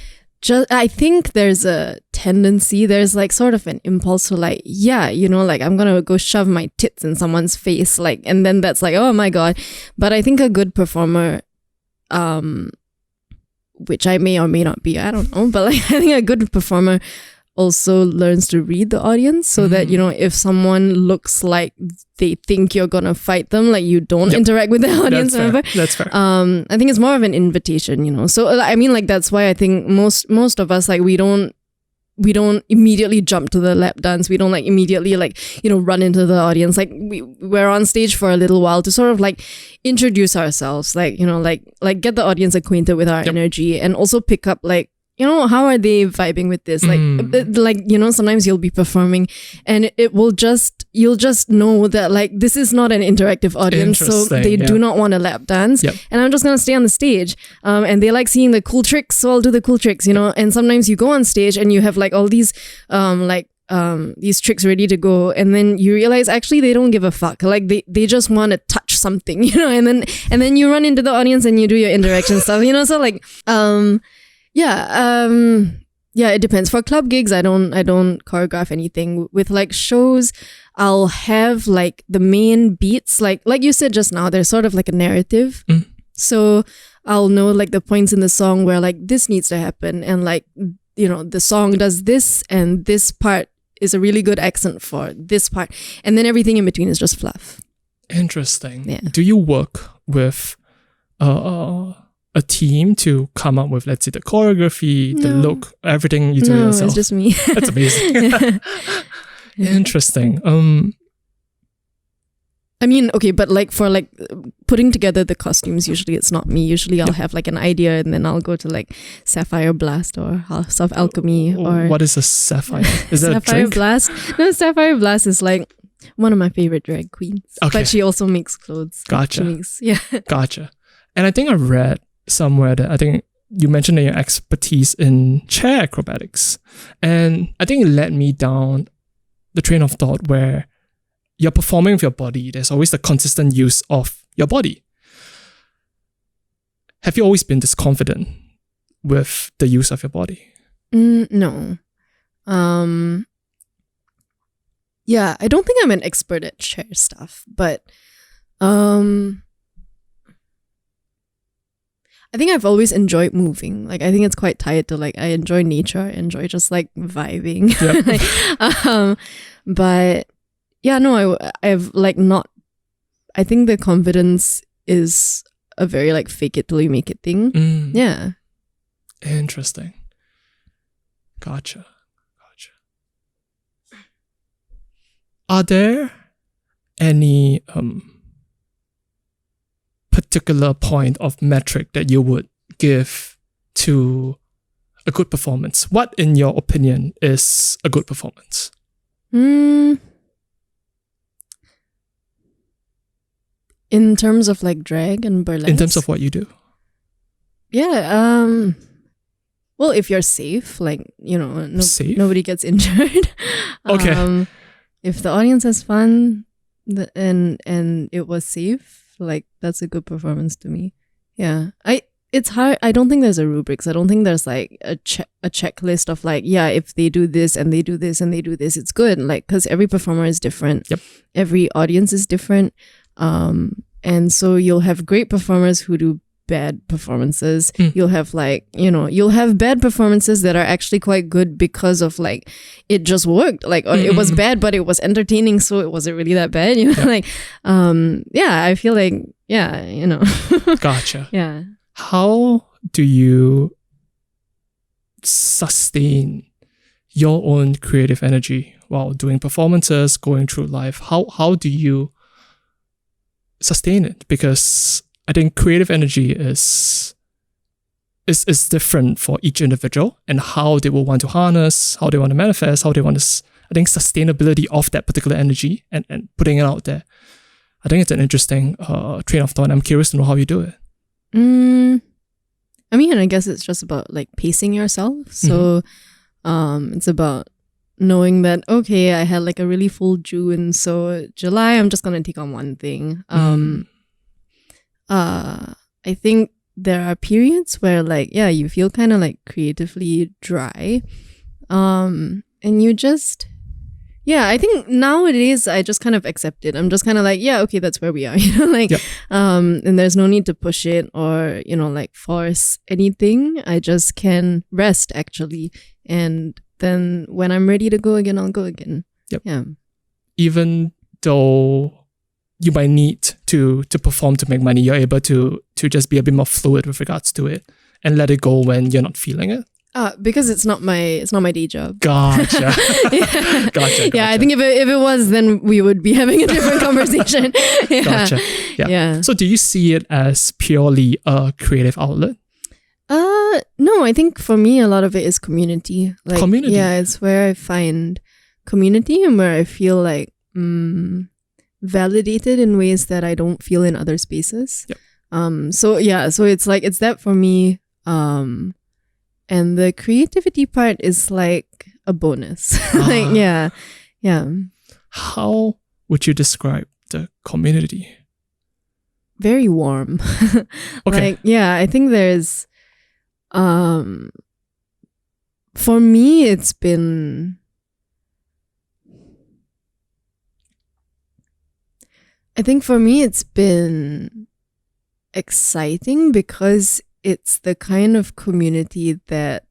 I think there's a tendency, there's like sort of an impulse to like, yeah, like I'm gonna go shove my tits in someone's face, like, and then that's like, oh my God. But I think a good performer, which I may or may not be, I don't know, but like, I think a good performer also learns to read the audience so that, if someone looks like they think you're gonna fight them, like, you don't interact with the audience. That's fair. I think it's more of an invitation, so I mean, like, that's why I think most of us, like, we don't immediately jump to the lap dance. We don't like immediately like, run into the audience. Like, we're on stage for a little while to sort of like introduce ourselves, like, like get the audience acquainted with our energy, and also pick up like, how are they vibing with this? Like, sometimes you'll be performing and you'll just know that like, this is not an interactive audience. So they do not want to lap dance. And I'm just going to stay on the stage. And they like seeing the cool tricks. So I'll do the cool tricks, and sometimes you go on stage and you have like all these, like these tricks ready to go, and then you realize actually they don't give a fuck. Like they just want to touch something, you know, and then you run into the audience and you do your interaction stuff, you know. So like yeah, it depends. For club gigs, I don't choreograph anything. With like shows, I'll have like the main beats, like you said just now, there's sort of like a narrative. So I'll know like the points in the song where like this needs to happen, and like, you know, the song does this and this part is a really good accent for this part, and then everything in between is just fluff. Interesting. Yeah. Do you work with a team to come up with, let's say, the choreography, the look, everything you do yourself? No, it's just me. That's amazing. Interesting. I mean, okay, but like for like putting together the costumes, usually it's not me. Usually I'll have like an idea, and then I'll go to like Sapphire Blast or House of Alchemy. Or what is a sapphire? Is that Sapphire a drink? Blast? No, Sapphire Blast is like one of my favorite drag queens. Okay. But she also makes clothes. Gotcha. Yeah. Gotcha. And I think I read somewhere that I think you mentioned your expertise in chair acrobatics, and I think it led me down the train of thought where you're performing with your body. There's always the consistent use of your body. Have you always been this confident with the use of your body? No. Yeah, I don't think I'm an expert at chair stuff, but I think I've always enjoyed moving. Like, I think it's quite tied to like, I enjoy nature. I enjoy just like vibing. Yep. But yeah, no, I've like not, I think the confidence is a very like fake it till you make it thing. Yeah. Interesting. Gotcha. Are there any particular point of metric that you would give to a good performance? What, in your opinion, is a good performance? In terms of like drag and burlesque? In terms of what you do? Yeah. Well, if you're safe, like, you know, Safe? nobody gets injured. Okay. If the audience has fun and it was safe, like, that's a good performance to me. Yeah. It's hard. I don't think there's a rubrics. I don't think there's like a checklist of like, yeah, if they do this and they do this and they do this, it's good. Like, because every performer is different. Yep. Every audience is different. And so you'll have great performers who do bad performances. You'll have like, you know, you'll have bad performances that are actually quite good because of like, it just worked. Like, or it was bad, but it was entertaining, so it wasn't really that bad. You know, like, yeah, I feel like, yeah, you know. Gotcha. Yeah. How do you sustain your own creative energy while doing performances, going through life? How do you sustain it? Because I think creative energy is different for each individual, and how they will want to harness, how they want to manifest, how they want to, I think, sustainability of that particular energy and putting it out there. I think it's an interesting train of thought. I'm curious to know how you do it. I mean, I guess it's just about like pacing yourself. So it's about knowing that, okay, I had like a really full June, so July I'm just gonna take on one thing. I think there are periods where like, yeah, you feel kind of like creatively dry, and you just, yeah, I think nowadays I just kind of accept it. I'm just kind of like, yeah, okay, that's where we are, you know, like, Yep. And there's no need to push it or, you know, like force anything. I just can rest actually, and then when I'm ready to go again, I'll go again. Yep. Yeah. Even though you might need to perform to make money, you're able to just be a bit more fluid with regards to it and let it go when you're not feeling it. Because it's not my day job. Gotcha. Yeah. Gotcha. Yeah, I think if it was, then we would be having a different conversation. Yeah. Gotcha. Yeah. So do you see it as purely a creative outlet? No, I think for me a lot of it is community. Like, Community? Yeah, it's where I find community and where I feel like validated in ways that I don't feel in other spaces. Yep. So it's like, it's that for me. And the creativity part is like, a bonus. Like, yeah. How would you describe the community? Very warm. Okay. Like, yeah, I think there's, for me, it's been, I think for me, it's been exciting because it's the kind of community that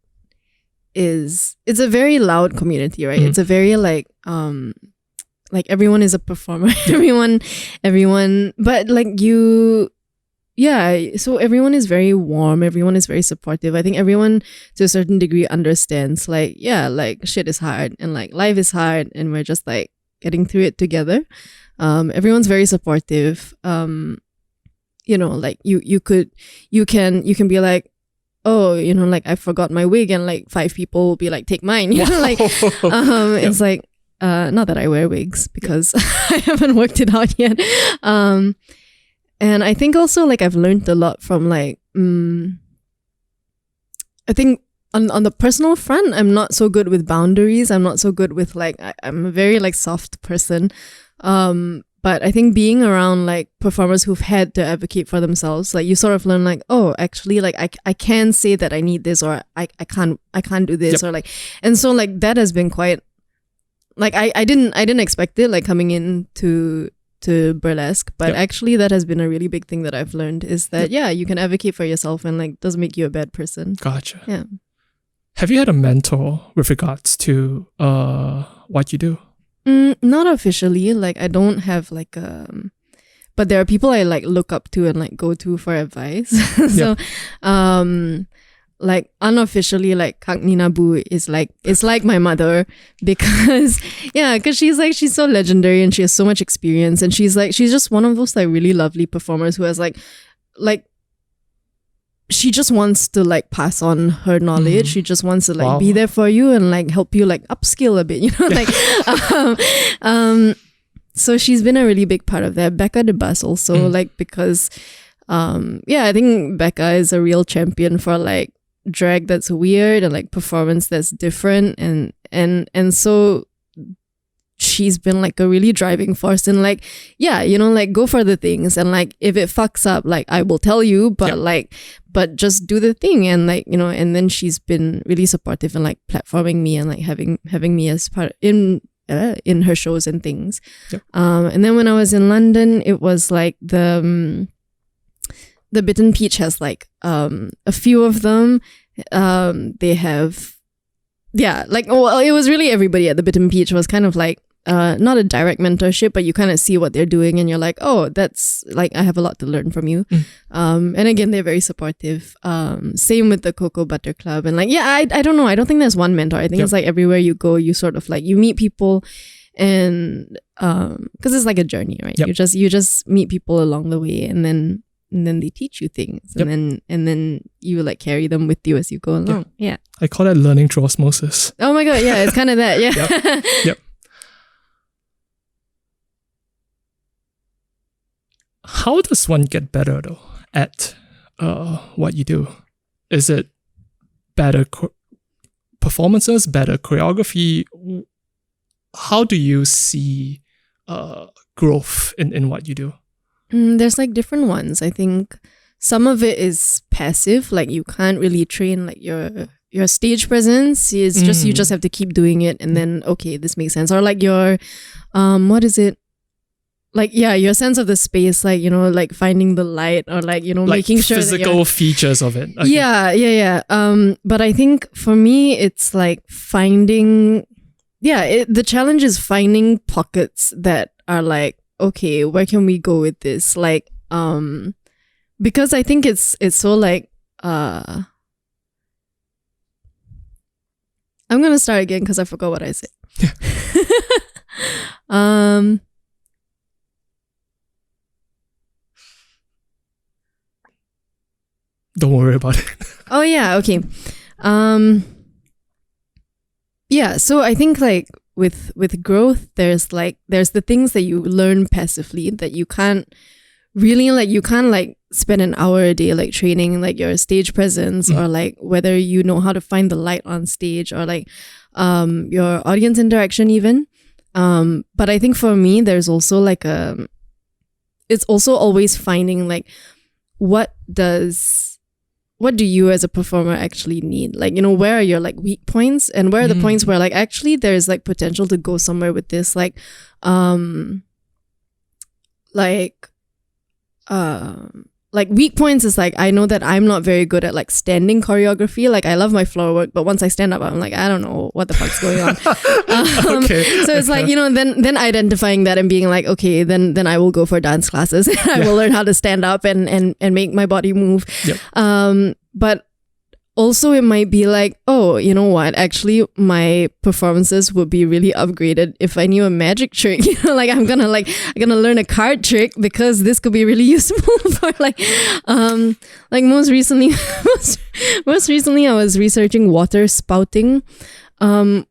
it's a very loud community, right? It's a very like everyone is a performer. everyone, but like so everyone is very warm. Everyone is very supportive. I think everyone to a certain degree understands like, yeah, like shit is hard and like life is hard and we're just like getting through it together. Everyone's very supportive. You know, like you can be like, oh, you know, like I forgot my wig and like 5 people will be like, take mine. You know, like it's like not that I wear wigs because I haven't worked it out yet. And I think also like I've learned a lot from like I think on the personal front, I'm not so good with boundaries. I'm not so good with like I'm a very like soft person. But I think being around like performers who've had to advocate for themselves, like you sort of learn like, oh, actually like I can say that I need this or I can't do this or like, and so like that has been quite like I didn't expect it like coming into burlesque, but actually that has been a really big thing that I've learned is that you can advocate for yourself and like doesn't make you a bad person. Gotcha. Yeah. Have you had a mentor with regards to what you do? Not officially. Like I don't have like but there are people I like look up to and like go to for advice. So like unofficially like Kak Nina Bu is like it's like my mother because she's so legendary and she has so much experience and she's just one of those like really lovely performers who has like she just wants to like pass on her knowledge. She just wants to like be there for you and like help you like upskill a bit, you know, like so she's been a really big part of that. Becca de Bus also like because I think Becca is a real champion for like drag that's weird and like performance that's different and so she's been like a really driving force and like you know like go for the things and like if it fucks up like I will tell you but just do the thing and like you know and then she's been really supportive and like platforming me and like having me as part in her shows and things. And then when I was in London it was like the Bitten Peach has like a few of them. They have like well it was really everybody at the Bitten Peach was kind of like not a direct mentorship, but you kind of see what they're doing and you're like, oh, that's like I have a lot to learn from you. And again, they're very supportive. Same with the Cocoa Butter Club and like I don't know, I don't think there's one mentor. I think it's like everywhere you go you sort of like you meet people and because it's like a journey, right? You just meet people along the way and then they teach you things and then you like carry them with you as you go along. I call that learning through osmosis. Oh my god, yeah, it's kind of that. Yep. How does one get better though at what you do? Is it better performances, better choreography? How do you see growth in what you do? There's like different ones. I think some of it is passive, like you can't really train like your stage presence. It's just you just have to keep doing it and then okay, this makes sense. Or like your what is it? Like your sense of the space, like you know, like finding the light or like you know, like making sure physical features of it. Okay. Yeah. But I think for me, it's like finding. The challenge is finding pockets that are like, okay, where can we go with this? Like, because I think it's so like, I'm gonna start again because I forgot what I said. Don't worry about it. Oh yeah, okay. So I think like with growth, there's the things that you learn passively that you can't really like you can't like spend an hour a day like training like your stage presence or like whether you know how to find the light on stage or like your audience interaction even. But I think for me, there's also like it's also always finding like what do you as a performer actually need? Like, you know, where are your like weak points and where are the points where like actually there's like potential to go somewhere with this, like weak points is like, I know that I'm not very good at like standing choreography. Like I love my floor work, but once I stand up, I'm like, I don't know what the fuck's going on. So it's like, you know, then identifying that and being like, okay, then I will go for dance classes. I will learn how to stand up and make my body move. Yep. But also it might be like, oh, you know what? Actually, my performances would be really upgraded if I knew a magic trick. You know, like I'm gonna learn a card trick because this could be really useful for like most recently I was researching water spouting,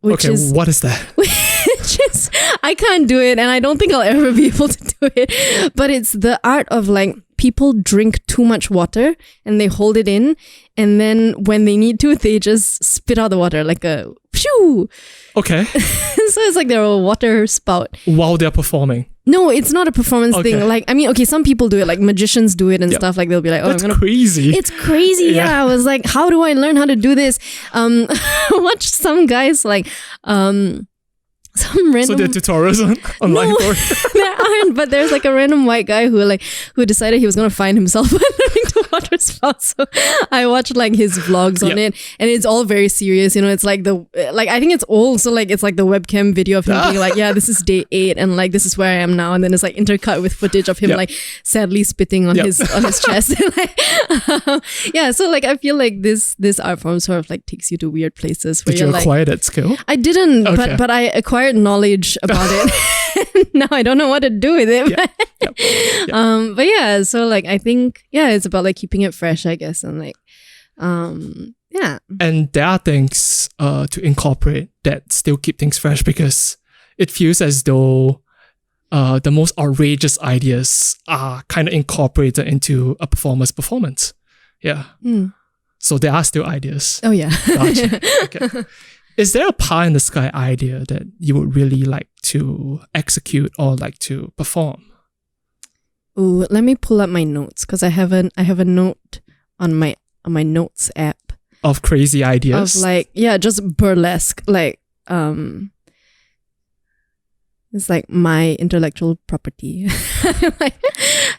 which is what is that? Which is, I can't do it and I don't think I'll ever be able to do it. But it's the art of like people drink too much water and they hold it in, and then when they need to, they just spit out the water like a phew. Okay. So it's like they're a water spout while they're performing. No, it's not a performance thing. Like, I mean, okay, some people do it, like magicians do it and stuff. Like they'll be like, oh, that's crazy. It's crazy. Yeah. I was like, how do I learn how to do this? I watched some guys like some random. So there are tutorials online for it? There aren't, but there's like a random white guy who decided he was gonna find himself by learning to water spout. So I watched like his vlogs on it, and it's all very serious. You know, it's like I think it's old, so like it's like the webcam video of him being like, yeah, this is day 8, and like this is where I am now, and then it's like intercut with footage of him like sadly spitting on his chest. Yeah, so like I feel like this art form sort of like takes you to weird places. Where Did you acquire that skill? I didn't, but I acquired knowledge about it. Now I don't know what to do with it. But yeah, so like I think it's about like keeping it fresh, I guess, and like And there are things to incorporate that still keep things fresh, because it feels as though the most outrageous ideas are kind of incorporated into a performer's performance. Yeah. So there are still ideas. Oh yeah. Gotcha. Okay. Is there a pie in the sky idea that you would really like to execute or like to perform? Ooh, let me pull up my notes, because I have a note on my notes app of crazy ideas. Of like, just burlesque, like it's like my intellectual property.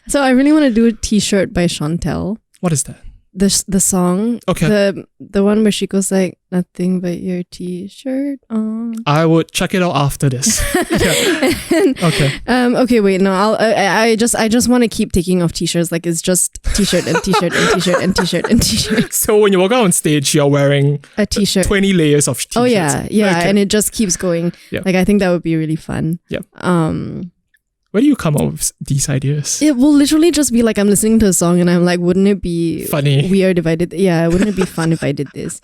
So I really want to do a t-shirt by Chantel. What is that? The song, okay, the one where she goes like, nothing but your t-shirt on. I would check it out after this. Okay. Okay, wait, no, I just want to keep taking off t-shirts. Like it's just t-shirt and t-shirt and t-shirt and t-shirt and t-shirt. So when you walk out on stage, you're wearing a t-shirt, 20 layers of t-shirts. Oh yeah, okay. And it just keeps going. Yep. Like I think that would be really fun. Yeah. Where do you come up with these ideas? It will literally just be like I'm listening to a song and I'm like, wouldn't it be funny, weird if I did? Yeah, wouldn't it be fun if I did this?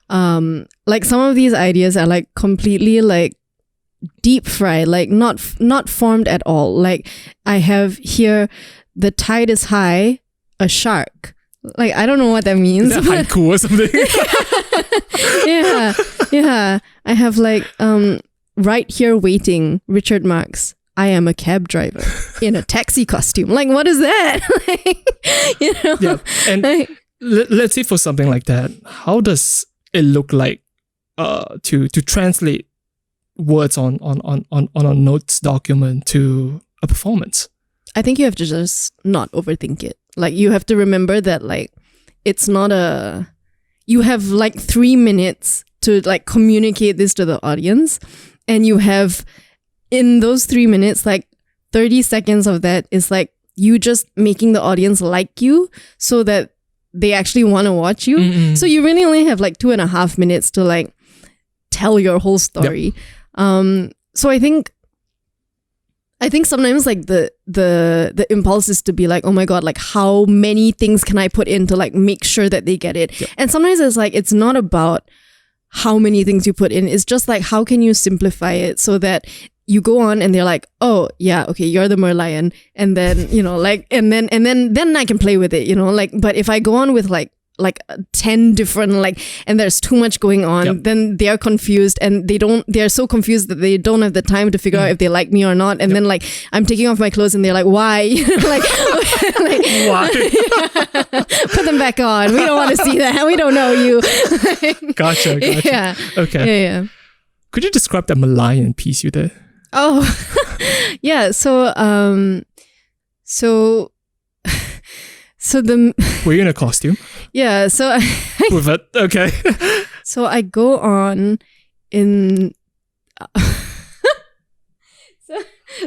Like some of these ideas are like completely like deep fried, like not formed at all. Like I have here, the tide is high, a shark. Like I don't know what that means. Is that haiku or something? Yeah. I have like right here waiting, Richard Marx. I am a cab driver in a taxi costume. Like, what is that? Like, you know? Yeah. And like, let's say for something like that, how does it look like to translate words on a notes document to a performance? I think you have to just not overthink it. Like, you have to remember that, like, it's not you have like 3 minutes to like communicate this to the audience, and you have, in those 3 minutes, like 30 seconds of that is like you just making the audience like you so that they actually want to watch you. Mm-hmm. So you really only have like 2.5 minutes to like tell your whole story. Yep. So I think sometimes like the impulse is to be like, oh my God, like how many things can I put in to like make sure that they get it? Yep. And sometimes it's like, it's not about how many things you put in. It's just like, how can you simplify it so that you go on and they're like, oh yeah, okay, you're the merlion, and then like and then I can play with it, like. But if I go on with like 10 different and there's too much going on, then they are confused, and they're so confused that they don't have the time to figure out if they like me or not, and then like I'm taking off my clothes and they're like, why? like Why? Put them back on, we don't want to see that, we don't know you. Gotcha. Yeah. Okay. Yeah. Could you describe that merlion piece you did? Oh, yeah. So the were you in a costume? Yeah. So with it, okay. So I go on in.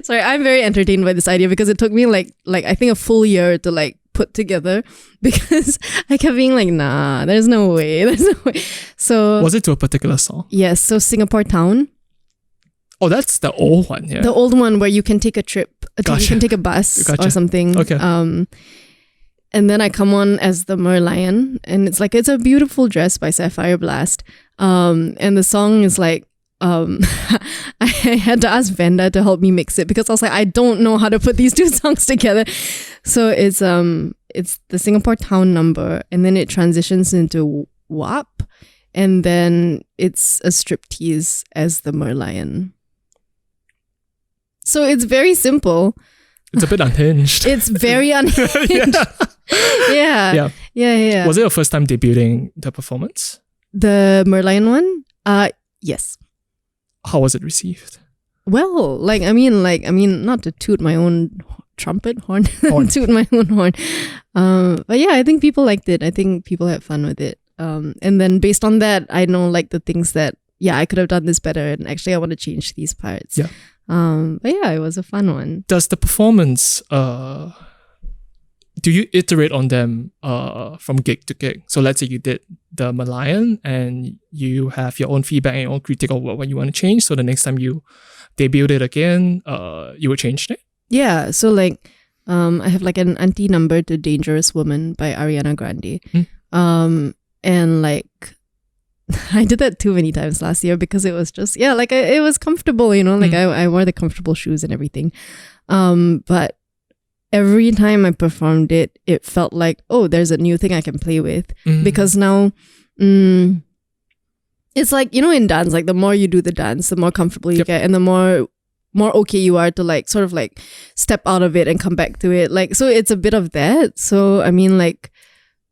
Sorry, I'm very entertained by this idea because it took me like I think a full year to like put together, because I kept being like, nah, there's no way. So was it to a particular song? Yes. So Singapore Town. Oh, that's the old one, yeah. The old one where you can take a trip. Gotcha. You can take a bus or something. Okay. And then I come on as the merlion, and it's a beautiful dress by Sapphire Blast. And the song is like, I had to ask Venda to help me mix it because I was like, I don't know how to put these two songs together. So it's the Singapore Town number, and then it transitions into WAP, and then it's a striptease as the merlion. So it's very simple. It's a bit unhinged. It's very unhinged. Yeah. Was it your first time debuting the performance? The merlion one? Yes. How was it received? Well, I mean, not to toot my own horn. Toot my own horn. But yeah, I think people liked it. I think people had fun with it. And then based on that, I know like the things that, I could have done this better, and actually I want to change these parts. Yeah. But yeah, it was a fun one. Does the performance, do you iterate on them from gig to gig? So let's say you did the merlion and you have your own feedback and your own critique of what you want to change. So the next time you debut it again, you would change it? Yeah. So I have like an anti number to Dangerous Woman by Ariana Grande. And I did that too many times last year because it was just, it was comfortable, I wore the comfortable shoes and everything. But every time I performed it, it felt like, oh, there's a new thing I can play with. Because now, it's like, in dance, like the more you do the dance, the more comfortable you get, and the more okay you are to sort of step out of it and come back to it. So it's a bit of that. So, I mean,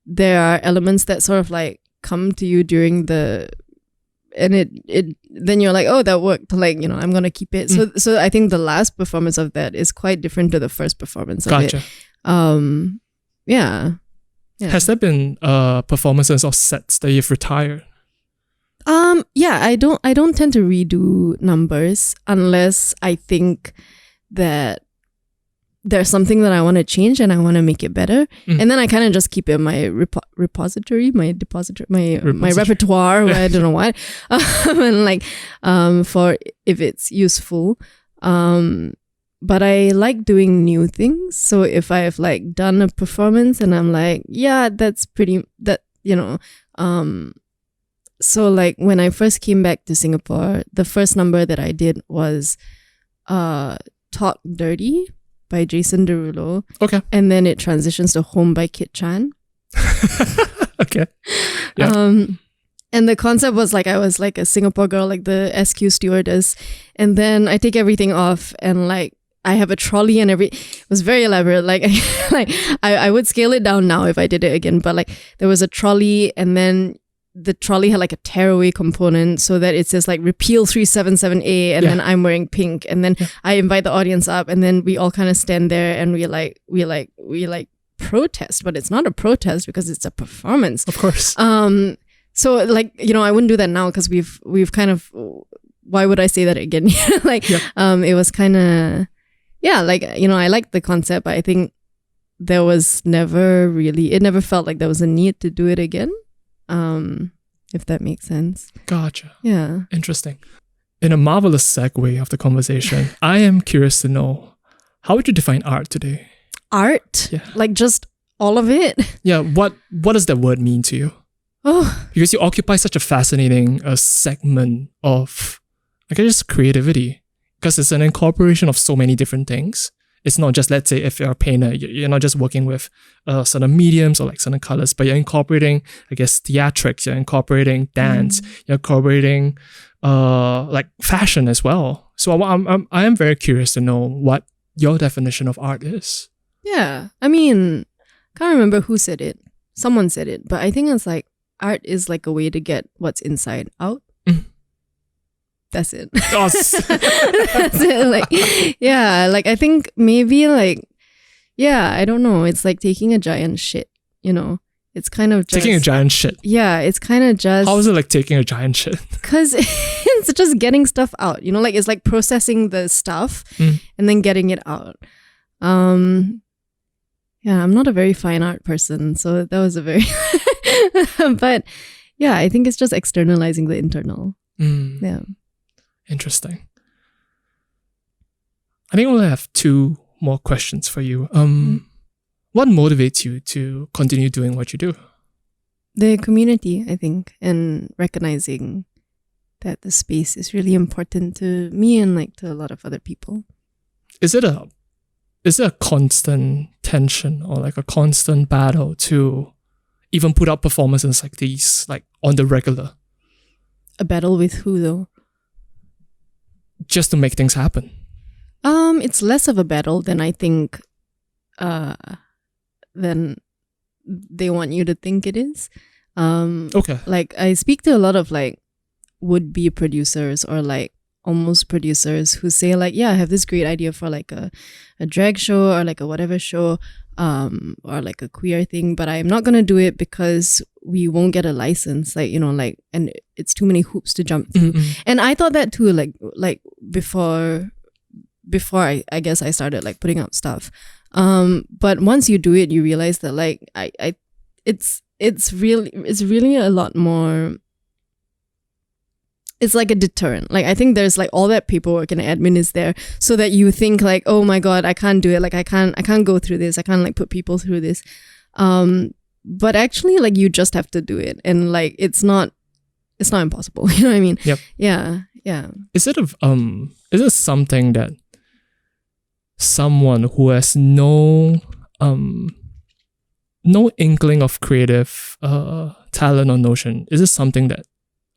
there are elements that sort of come to you during and it then you're like, oh, that worked, I'm gonna keep it. So I think the last performance of that is quite different to the first performance of it. Yeah. Has there been performances or sets that you've retired? I don't tend to redo numbers unless I think that there's something that I want to change and I want to make it better. And then I kind of just keep it in my repository, my repertoire, I don't know what, and for if it's useful. But I like doing new things. So if I have done a performance and I'm like, yeah, that's pretty, so when I first came back to Singapore, the first number that I did was Talk Dirty by Jason Derulo. Okay. And then it transitions to Home by Kit Chan. Okay. Yeah. And the concept was I was a Singapore girl, the SQ stewardess. And then I take everything off and I have a trolley and it was very elaborate. I would scale it down now if I did it again. But there was a trolley, and then the trolley had a tearaway component so that it says repeal 377A, and then I'm wearing pink, and then I invite the audience up, and then we all kind of stand there and we protest, but it's not a protest because it's a performance. Of course. So I wouldn't do that now because we've kind of, why would I say that again? It was kind of, I liked the concept, but I think there was it never felt like there was a need to do it again. If that makes sense. Gotcha. Yeah. Interesting. In a marvelous segue of the conversation, I am curious to know, how would you define art today? Art? Yeah. Just all of it? Yeah. What does that word mean to you? Oh. Because you occupy such a fascinating segment of, just creativity because it's an incorporation of so many different things. It's not just, let's say, if you're a painter, you're not just working with certain mediums or like certain colors, but you're incorporating, I guess, theatrics, you're incorporating dance, you're incorporating like fashion as well. So I am very curious to know what your definition of art is. Yeah. I mean, can't remember who said it. Someone said it, but I think it's like art is like a way to get what's inside out. That's it. That's it. Like, yeah, like I think maybe like, yeah, I don't know. It's like taking a giant shit, you know? It's kind of just... Taking a giant shit? Yeah, it's kind of just... How is it like taking a giant shit? Because it's just getting stuff out, you know? Like it's like processing the stuff and then getting it out. Yeah, I'm not a very fine art person, so that was a very... But yeah, I think it's just externalizing the internal. Yeah. Interesting. I think we'll have 2 more questions for you. What motivates you to continue doing what you do? The community, I think, and recognizing that the space is really important to me and like to a lot of other people. Is it a constant tension or like a constant battle to even put out performances like these, like on the regular? A battle with who though? Just to make things happen. It's less of a battle than I think than they want you to think it is. Okay. Like I speak to a lot of like would-be producers or like almost producers who say like, yeah, I have this great idea for like a drag show or like a whatever show or like a queer thing, but I'm not gonna do it because we won't get a license, like, you know, like, and it's too many hoops to jump through. And I thought that too, like before I guess I started like putting out stuff. But once you do it, you realize that like it's really a lot more. It's like a deterrent. Like I think there's like all that paperwork and admin is there so that you think like, oh my God, I can't do it. Like I can't go through this. I can't like put people through this. But actually like you just have to do it. And like it's not impossible. You know what I mean? Yep. Yeah. Yeah. Is it something that someone who has no inkling of creative talent or notion, is it something that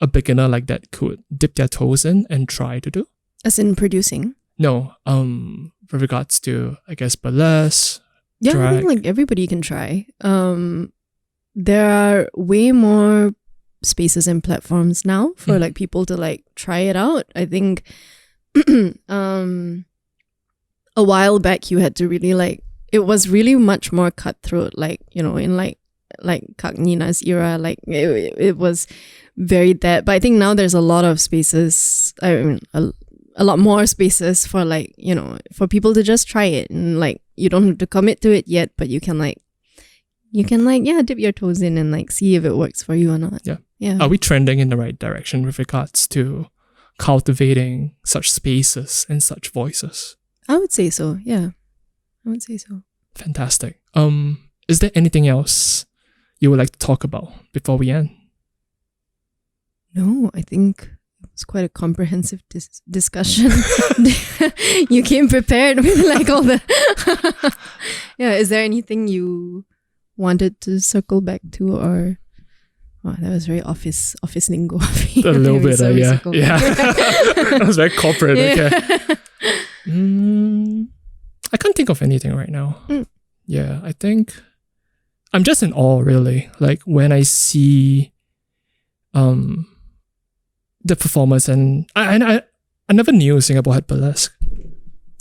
a beginner like that could dip their toes in and try to do? As in producing? No, with regards to, I guess, burlesque, yeah, drag. I think like everybody can try. There are way more spaces and platforms now for like people to like try it out. I think a while back you had to really like, it was really much more cutthroat, like, you know, in like Kak Nina's era, like it was very that. But I think now there's a lot of spaces, I mean a lot more spaces for like, you know, for people to just try it, and like you don't have to commit to it yet, but you can dip your toes in and like see if it works for you or not. Yeah. Are we trending in the right direction with regards to cultivating such spaces and such voices? I would say so. Yeah, I would say so. Fantastic. Is there anything else you would like to talk about before we end? No, I think it was quite a comprehensive discussion. You came prepared with like all the... Yeah, is there anything you wanted to circle back to, or... Oh, that was very office lingo. A little bit, yeah. That was very corporate, okay. I can't think of anything right now. Yeah, I think I'm just in awe, really. Like when I see the performance, and I never knew Singapore had burlesque.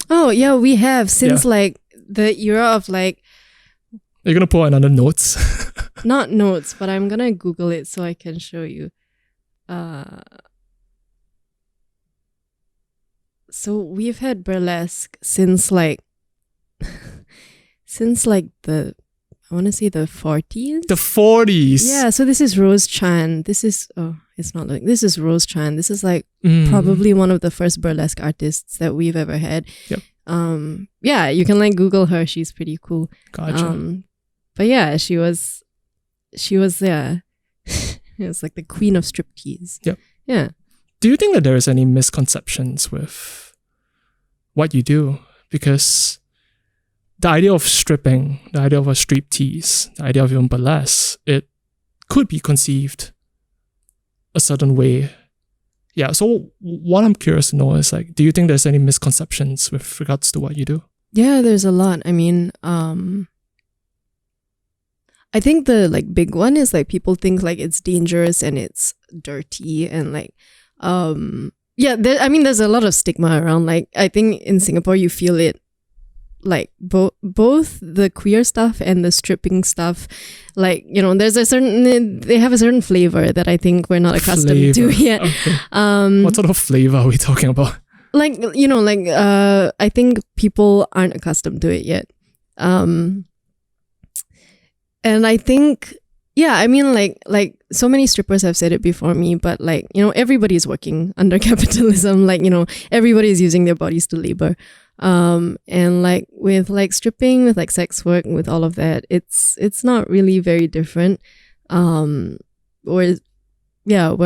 Oh yeah, we have since like the era of like. You're gonna pull another notes? Not notes, but I'm gonna Google it so I can show you. So we've had burlesque since like the, I want to say the 40s. The 40s. Yeah. So this is Rose Chan. This is this is Rose Chan. This is like probably one of the first burlesque artists that we've ever had. Yep. Yeah, you can like Google her. She's pretty cool. Gotcha. But yeah, she was it was like the queen of striptease. Yep. Yeah. Do you think that there is any misconceptions with what you do, because the idea of stripping, the idea of a striptease, the idea of even burlesque, it could be conceived a certain way. Yeah, so what I'm curious to know is like, do you think there's any misconceptions with regards to what you do? Yeah, there's a lot. I mean, I think the like big one is like people think like it's dangerous and it's dirty and like, there's a lot of stigma around. Like, I think in Singapore you feel it like both the queer stuff and the stripping stuff, like, you know, there's a certain, they have a certain flavor that I think we're not accustomed to yet. Okay. What sort of flavor are we talking about? Like, you know, like I think people aren't accustomed to it yet. And I think, yeah, I mean, like so many strippers have said it before me, but like, you know, everybody's working under capitalism. Like, you know, everybody's using their bodies to labor. And like with like stripping, with like sex work, with all of that, it's not really very different. We're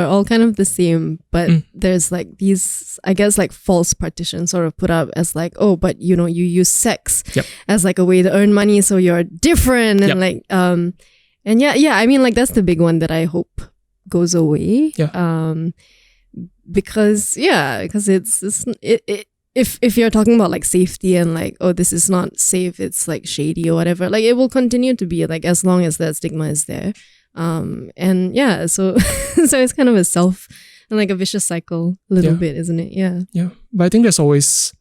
all kind of the same, but there's like these, I guess, like false partitions sort of put up as like, oh, but you know, you use sex as like a way to earn money, so you're different, and like, and I mean, like that's the big one that I hope goes away. Because if you're talking about like safety and like, oh, this is not safe, it's like shady or whatever, like it will continue to be like as long as that stigma is there. And yeah, so so it's kind of a vicious cycle a little bit, isn't it? Yeah. But I think it always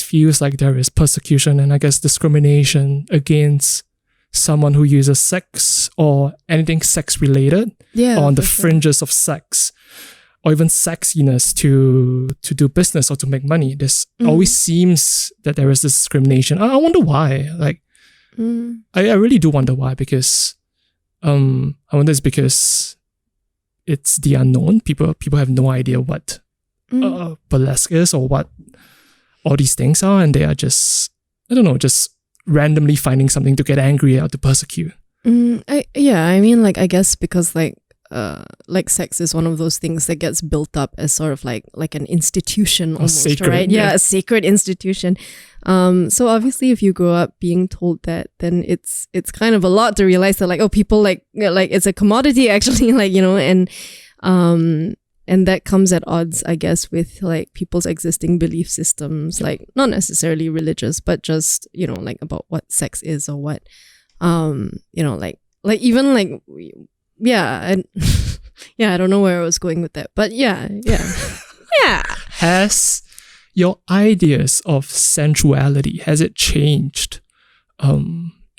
feels like there is persecution and I guess discrimination against someone who uses sex or anything sex related, on the fringes of sex, or even sexiness to do business or to make money. There's always seems that there is this discrimination. I wonder why. Like, I really do wonder why, because I wonder it's because it's the unknown. People have no idea what burlesque is or what all these things are, and they are just, I don't know, just randomly finding something to get angry at, to persecute. I mean, like, I guess because like sex is one of those things that gets built up as sort of like an institution almost, sacred, right? Yeah, a sacred institution. So obviously if you grow up being told that, then it's kind of a lot to realize that like, oh, people like it's a commodity actually, like, you know, and that comes at odds, I guess, with like people's existing belief systems, like not necessarily religious, but just, you know, like about what sex is or what, you know, like even like, I don't know where I was going with that, but yeah. Has your ideas of sensuality, has it changed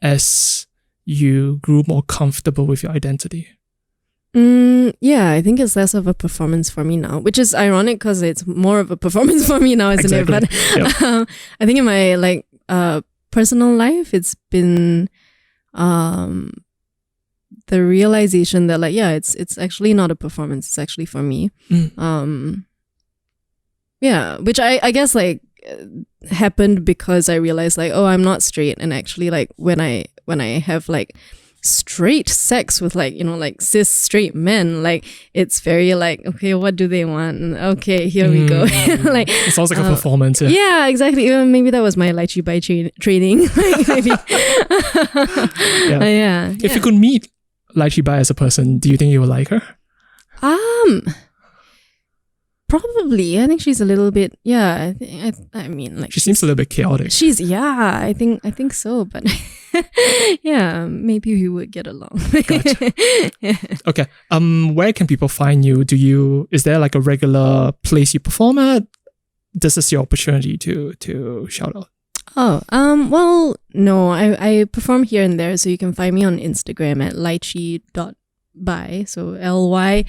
as you grew more comfortable with your identity? I think it's less of a performance for me now, which is ironic because it's more of a performance for me now, isn't it? But I think in my like personal life, it's been the realization that like, it's actually not a performance, it's actually for me. Which I guess like happened because I realized like, oh, I'm not straight, and actually like when I have like straight sex with like, you know, like cis straight men, like it's very like, okay, what do they want? And okay, here we go. Like it sounds like a performance. Yeah, exactly. Maybe that was my Lychee Bye training. Like, maybe. If you could meet Lychee Bye as a person, do you think you would like her? Probably. I think she's a little bit. I mean, like she seems a little bit chaotic. I think so. But maybe we would get along. Gotcha. Okay. Where can people find you? Is there like a regular place you perform at? This is your opportunity to shout out. Well, no, I perform here and there, so you can find me on Instagram at lychee.bye, so LYCHEE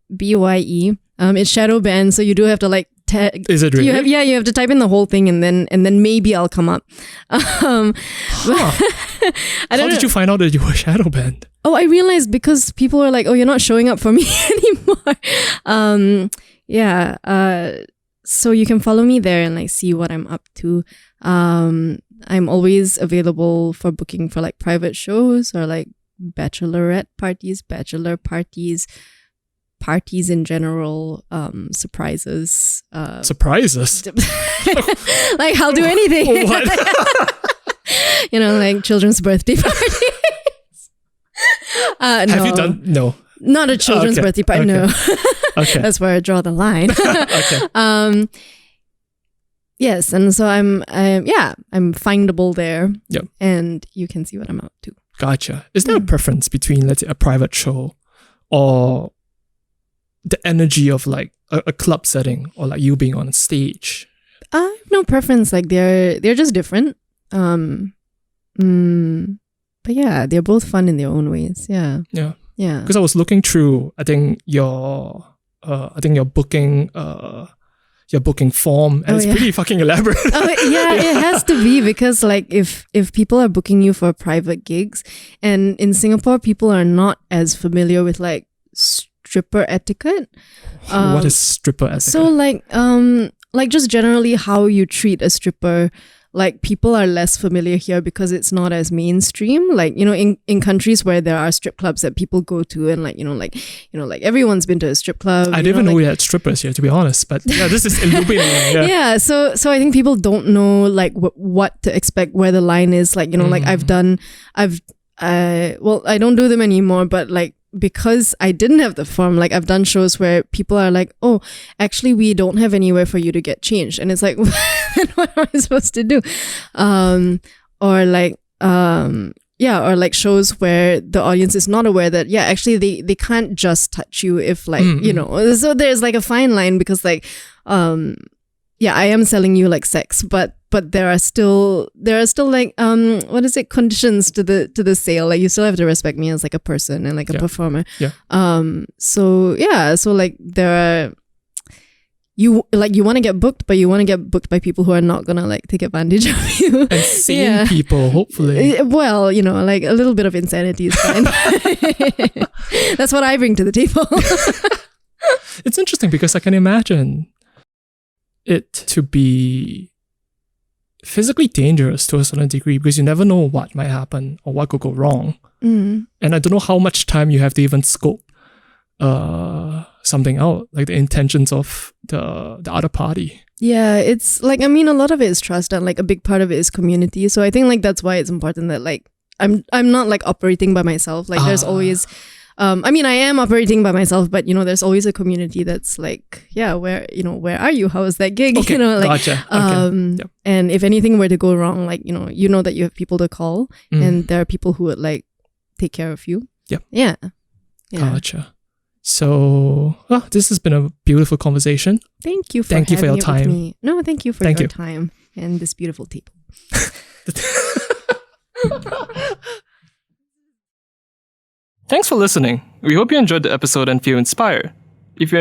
_BYE. It's shadow banned, so you do have to like is it really? You have to type in the whole thing, and then maybe I'll come up. How did you find out that you were shadow banned? Oh, I realized because people were like, oh, you're not showing up for me anymore. So you can follow me there and like see what I'm up to. I'm always available for booking for like private shows or like bachelorette parties, bachelor parties, parties in general, surprises. Surprises? Like, I'll do anything. What? You know, like children's birthday parties. Have you done? No. Not a children's birthday party, no. Okay. That's where I draw the line. Okay. Yes, and so I'm findable there. Yep. And you can see what I'm up to. Gotcha. Is there a preference between, let's say, a private show or the energy of like a club setting or like you being on a stage? I have no preference. Like they're just different. But yeah, they're both fun in their own ways. Yeah. Yeah. Yeah. Because I was looking through, I think your booking form, and it's pretty fucking elaborate. Yeah, it has to be, because like if people are booking you for private gigs, and in Singapore people are not as familiar with like stripper etiquette. What is stripper etiquette? So like just generally how you treat a stripper. Like people are less familiar here because it's not as mainstream. Like, you know, in countries where there are strip clubs that people go to, and like everyone's been to a strip club. I didn't even know we had strippers here, to be honest. But yeah, this is illuminating. Yeah. Yeah. So I think people don't know like what to expect, where the line is. Like, you know, like I don't do them anymore, but like, because I didn't have the form, like I've done shows where people are like, oh, actually we don't have anywhere for you to get changed, and it's like, what am I supposed to do? Or like shows where the audience is not aware that actually they can't just touch you if like you know, so there's like a fine line, because like I am selling you like sex, but there are still like conditions to the sale. Like you still have to respect me as like a person and like a performer. Yeah. So like there are, you want to get booked, but you want to get booked by people who are not gonna like take advantage of you. And sane people, hopefully. Well, you know, like a little bit of insanity is fine. That's what I bring to the table. It's interesting because I can imagine it to be physically dangerous to a certain degree, because you never know what might happen or what could go wrong. And I don't know how much time you have to even scope something out, like the intentions of the other party. Yeah, it's like, I mean, a lot of it is trust, and like a big part of it is community. So I think like that's why it's important that like I'm not like operating by myself. Like there's always I mean, I am operating by myself, but you know, there's always a community that's like, where are you? How was that gig? Okay, you know, like, gotcha. Okay. And if anything were to go wrong, like, you know that you have people to call, and there are people who would like take care of you. Yep. Yeah. Gotcha. So, this has been a beautiful conversation. Thank you for your time. No, thank you for your time and this beautiful table. Thanks for listening. We hope you enjoyed the episode and feel inspired.